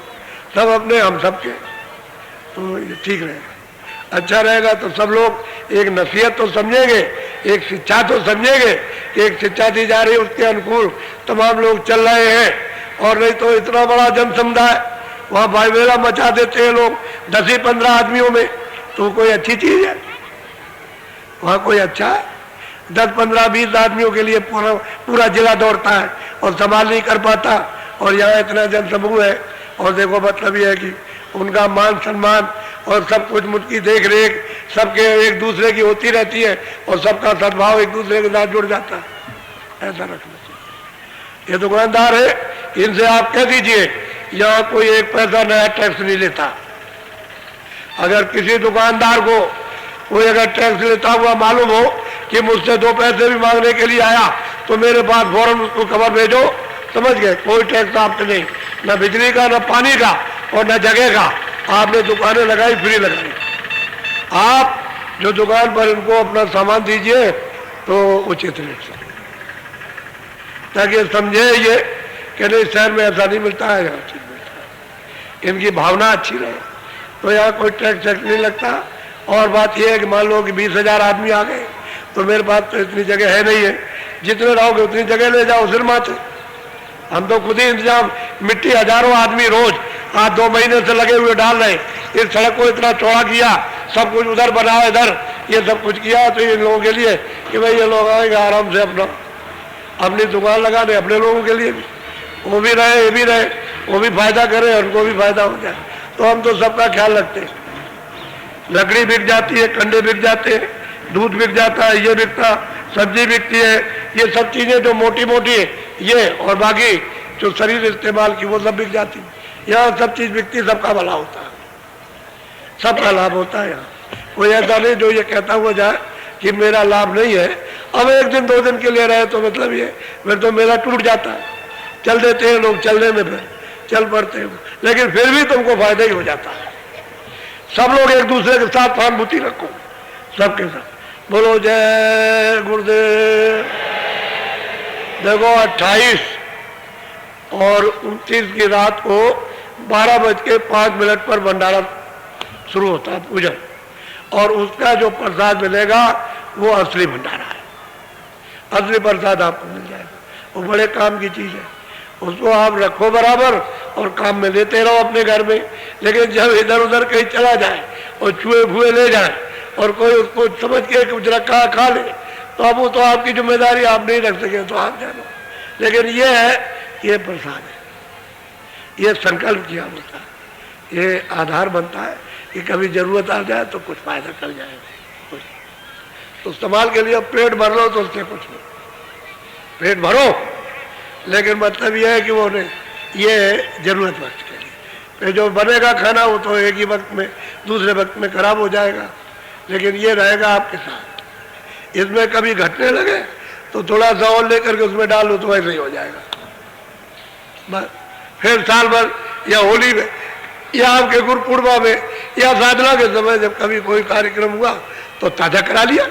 सब अपने हम सबके, तो ये ठीक रहेगा, अच्छा रहेगा। तो सब लोग एक नसीहत तो समझेंगे, एक शिक्षा तो समझेंगे कि एक शिक्षा दी जा रही है, उसके अनुकूल तमाम लोग चल रहे हैं। और नहीं तो इतना बड़ा जन समुदाय, वहाँ भाईवेला मचा देते हैं लोग 10-15 आदमियों में, तो कोई अच्छी चीज है? वहाँ कोई अच्छा है? 10-15-20 आदमियों के लिए पूरा जिला दौड़ता है और संभाल नहीं कर पाता, और यहाँ इतना जनसमूह है। और देखो मतलब ये है कि उनका मान सम्मान और सब कुछ, मुझकी देख रेख सबके एक दूसरे की होती रहती है, और सबका सद्भाव एक दूसरे के साथ जुड़ जाता है। ऐसा रखना चाहिए। ये दुकानदार है, इनसे आप कह दीजिए यहाँ कोई एक पैसा नया टैक्स नहीं लेता। अगर किसी दुकानदार को कोई अगर टैक्स लेता हुआ मालूम हो कि मुझसे 2 पैसे भी मांगने के लिए आया, तो मेरे पास फौरन उसको खबर भेजो। समझ गए? कोई टैक्स आपसे नहीं, न बिजली का, न पानी का, और न जगह का। आपने दुकानें लगाई, फ्री लगाई। आप जो दुकान पर इनको अपना सामान दीजिए तो उचित रेट से, ताकि समझे ये कि नहीं शहर में ऐसा नहीं मिलता है, यहाँ चीज मिलता है। इनकी भावना अच्छी रहे तो यहाँ कोई टैक्स नहीं लगता। और बात यह है कि मान लो कि 20,000 आदमी आ गए, तो मेरे पास तो इतनी जगह है नहीं है, जितने रहोगे उतनी जगह ले जाओ सिर माथे। हम तो खुद ही इंतजाम, मिट्टी हजारों आदमी रोज आज 2 महीने से लगे हुए डाल रहे। इस सड़क को इतना चौड़ा किया, सब कुछ उधर बनाया, इधर ये सब कुछ किया, तो इन लोगों के लिए कि भाई ये लोग आएंगे आराम से अपनी दुकान लगा दे, अपने लोगों के लिए भी, वो भी रहे, ये भी रहे, वो भी फायदा करे, उनको भी फायदा हो जाए। तो हम तो सबका ख्याल रखते हैं। लकड़ी बिक जाती है, कंडे बिक जाते हैं, दूध बिक जाता है, ये बिकता, सब्जी बिकती है, ये सब चीजें जो मोटी मोटी है ये, और बाकी जो शरीर इस्तेमाल की वो सब बिक जाती है। यहाँ सब चीज बिकती, सबका भला होता है, सबका लाभ होता है। यहाँ कोई ऐसा नहीं जो ये कहता हुआ जाए कि मेरा लाभ नहीं है। अब 1 दिन 2 दिन के लिए रहे तो मतलब ये, फिर तो मेरा टूट जाता है। चल देते हैं लोग, चलने में फिर चल पड़ते हैं, लेकिन फिर भी तुमको फायदा ही हो जाता है। सब लोग एक दूसरे के साथ सहानुभूति रखो, सबके साथ। बोलो जय गुरुदेव। देखो 28 और 29 की रात को 12:05 पर भंडारा शुरू होता है, पूजन, और उसका जो प्रसाद मिलेगा वो असली भंडारा है, असली प्रसाद आपको मिल जाएगा। वो बड़े काम की चीज है, उसको आप रखो बराबर और काम में लेते रहो अपने घर में। लेकिन जब इधर उधर कहीं चला जाए और छुए फुए ले जाए और कोई उसको समझ के कुछ रखा खा ले, तो अब वो तो आपकी जिम्मेदारी, आप नहीं रख सके तो आप जानो। लेकिन ये है, ये प्रसाद है, ये संकल्प किया होता है, ये आधार बनता है कि कभी जरूरत आ जाए तो कुछ फायदा कर जाएगा कुछ। तो इस्तेमाल के लिए पेट भर लो तो उससे कुछ नहीं, पेट भरो, लेकिन मतलब यह है कि वो नहीं, ये जरूरत वक्त के लिए। फिर जो बनेगा खाना वो तो एक ही वक्त में, दूसरे वक्त में खराब हो जाएगा, लेकिन ये रहेगा आपके साथ। इसमें कभी घटने लगे तो थोड़ा सा और लेकर के उसमें डाल लो तो वैसे ही हो जाएगा बस। फिर साल भर या होली में या आपके गुरुपूर्णिमा में या साधना के समय जब कभी कोई कार्यक्रम हुआ तो ताजा करा लिया,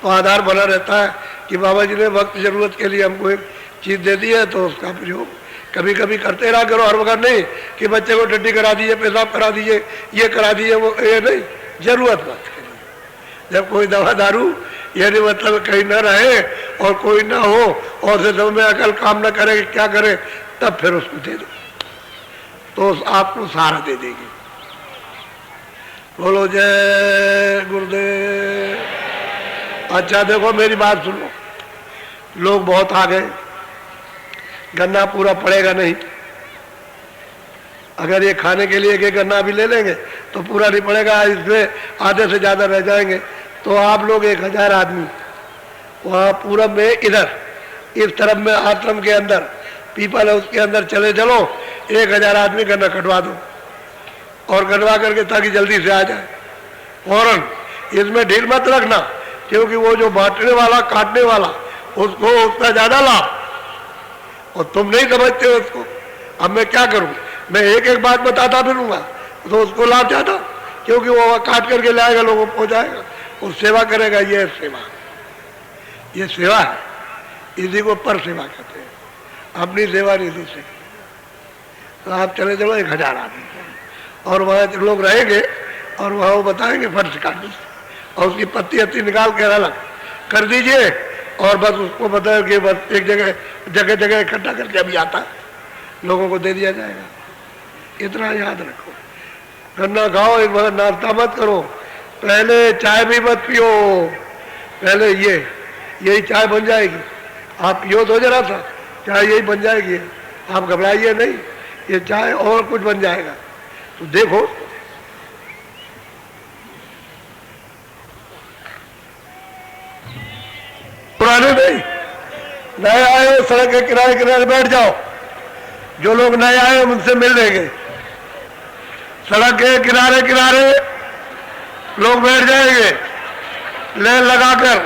तो आधार बना रहता है कि बाबा जी ने वक्त जरूरत के लिए हमको एक चीज दे दी है, तो उसका प्रयोग कभी कभी करते रहा करो, हर वक्त नहीं कि बच्चे को टट्टी करा दीजिए, पेशाब करा दीजिए, ये करा दीजिए, वो ये नहीं, जरूरत वक्त के लिए। जब कोई दवा दारू यानी मतलब कहीं ना रहे और कोई ना हो और उसे समझ में अकल काम ना करे कि क्या करे, तब फिर उसको दे दो तो आपको सहारा दे देगी। बोलो जय गुरुदेव। अच्छा देखो मेरी बात सुनो, लोग बहुत आ गए, गन्ना पूरा पड़ेगा नहीं। अगर ये खाने के लिए एक गन्ना भी ले लेंगे तो पूरा नहीं पड़ेगा, इसमें आधे से ज्यादा रह जाएंगे। तो आप लोग 1000 आदमी वहाँ पूरब में, इधर इस तरफ में आश्रम के अंदर पीपल है उसके अंदर चले चलो, 1000 आदमी गन्ना कटवा दो और कटवा करके ताकि जल्दी से आ जाए फौरन। इसमें ढील मत रखना, क्योंकि वो जो बांटने वाला काटने वाला उसको उसका ज्यादा लाभ, और तुम नहीं समझते हो उसको। अब मैं क्या करूं, मैं एक एक बात बताता फिरूंगा तो उसको लाभ ज्यादा, क्योंकि वो काट करके लाएगा, लोगों को पहुंचाएगा और सेवा करेगा। ये सेवा, ये सेवा है, इसी को पर सेवा कहते हैं, अपनी सेवा नहीं दूसरे। तो आप चले चलो 1000 आदमी और वहाँ लोग रहेंगे और वहाँ वो बताएंगे फर्श काटने और उसकी पत्ती हत्ती निकाल कर अलग कर दीजिए और बस उसको बताओ कि बस एक जगह जगह जगह इकट्ठा करके अभी आता है, लोगों को दे दिया जाएगा। इतना याद रखो, गन्ना खाओ, एक बार नाश्ता मत करो, पहले चाय भी मत पियो, पहले यही चाय बन जाएगी, आप पियो तो जरा सा, चाय यही बन जाएगी, आप घबराइए नहीं, ये चाय और कुछ बन जाएगा। तो देखो पुराने नहीं, नए आए सड़क के किनारे किनारे बैठ जाओ, जो लोग नए आए उनसे मिल लेंगे, सड़क के किनारे किनारे लोग बैठ जाएंगे लेन लगाकर।